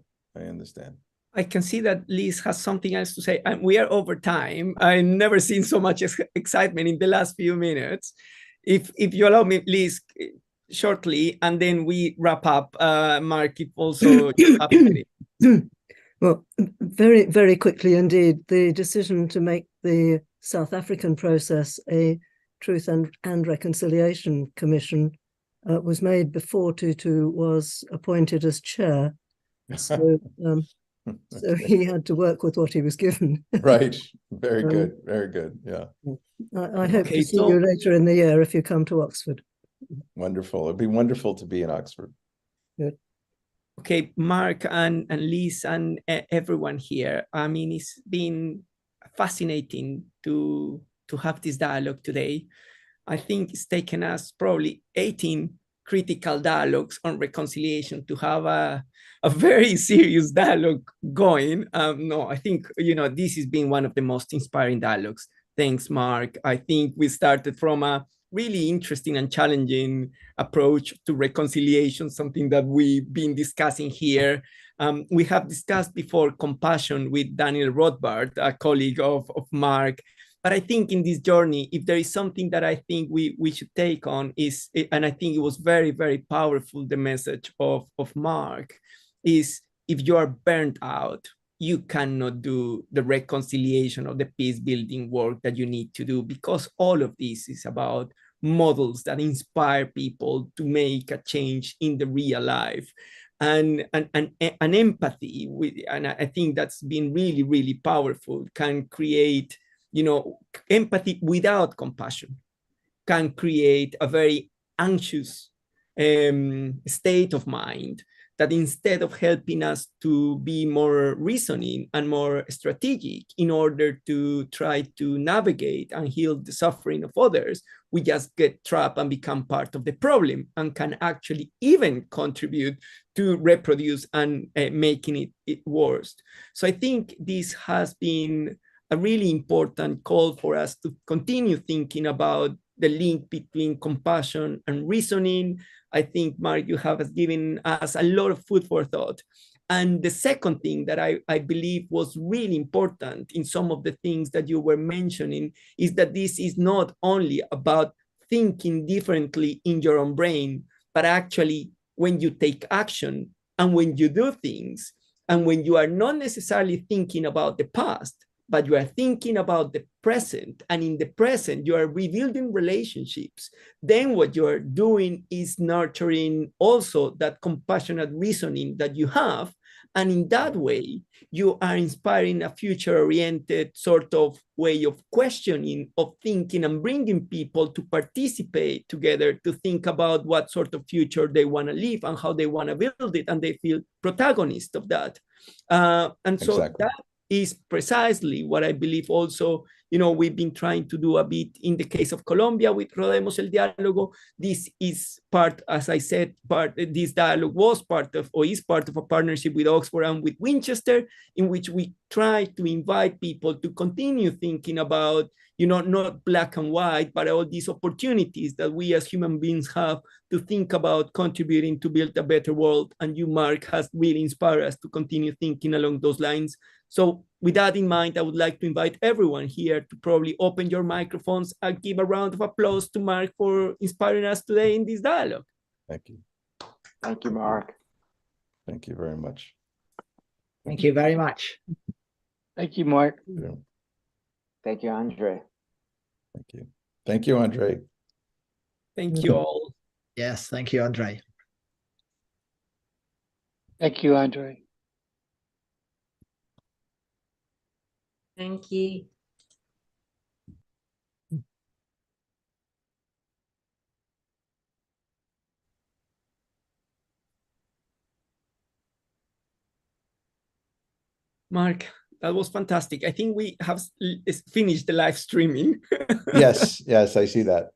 I can see that Liz has something else to say. We are over time. I've never seen so much excitement in the last few minutes. If you allow me, Liz, shortly, and then we wrap up. Mark, if also you have any. Well, very, very quickly indeed, the decision to make the South African process a Truth and Reconciliation Commission was made before Tutu was appointed as chair. So he had to work with what he was given. Right. Very good. Very good. Yeah. I hope to see you later in the year if you come to Oxford. Wonderful. It'd be wonderful to be in Oxford. Good. Okay, Mark and Liz and everyone here. I mean, it's been fascinating to have this dialogue today. I think it's taken us probably 18 critical dialogues on reconciliation to have a very serious dialogue going. No, I think, this has been one of the most inspiring dialogues. Thanks, Mark. I think we started from a really interesting and challenging approach to reconciliation, something that we've been discussing here. We have discussed before compassion with Daniel Rothbard, a colleague of Mark. But I think in this journey, if there is something that I think we should take on is, and I think it was very, very powerful, the message of Mark, is if you are burnt out, you cannot do the reconciliation of the peace building work that you need to do, because all of this is about models that inspire people to make a change in the real life. And empathy, and I think that's been really, really powerful, can create, empathy without compassion can create a very anxious state of mind that, instead of helping us to be more reasoning and more strategic in order to try to navigate and heal the suffering of others, we just get trapped and become part of the problem, and can actually even contribute to reproduce and making it worse. So I think this has been a really important call for us to continue thinking about the link between compassion and reasoning. I think, Mark, you have given us a lot of food for thought. And the second thing that I believe was really important in some of the things that you were mentioning is that this is not only about thinking differently in your own brain, but actually when you take action and when you do things, and when you are not necessarily thinking about the past, but you are thinking about the present, and in the present you are rebuilding relationships, then what you are doing is nurturing also that compassionate reasoning that you have. And in that way, you are inspiring a future-oriented sort of way of questioning, of thinking, and bringing people to participate together to think about what sort of future they want to live and how they want to build it, and they feel protagonists of that. And so exactly. That is precisely what I believe also, we've been trying to do a bit in the case of Colombia with Rodeemos el Diálogo. This is part, as I said, this dialogue was part of, or is part of, a partnership with Oxford and with Winchester, in which we try to invite people to continue thinking about, not black and white, but all these opportunities that we as human beings have to think about contributing to build a better world. And you, Mark, has really inspired us to continue thinking along those lines. So with that in mind, I would like to invite everyone here to probably open your microphones and give a round of applause to Mark for inspiring us today in this dialogue. Thank you. Thank you, Mark. Thank you very much. Thank you very much. Thank you, Mark. Yeah. Thank you, Andre. Thank you. Thank you, Andre. Thank you all. Yes, thank you, Andre. Thank you, Andre. Thank you. Mark, that was fantastic. I think we have finished the live streaming. Yes, I see that.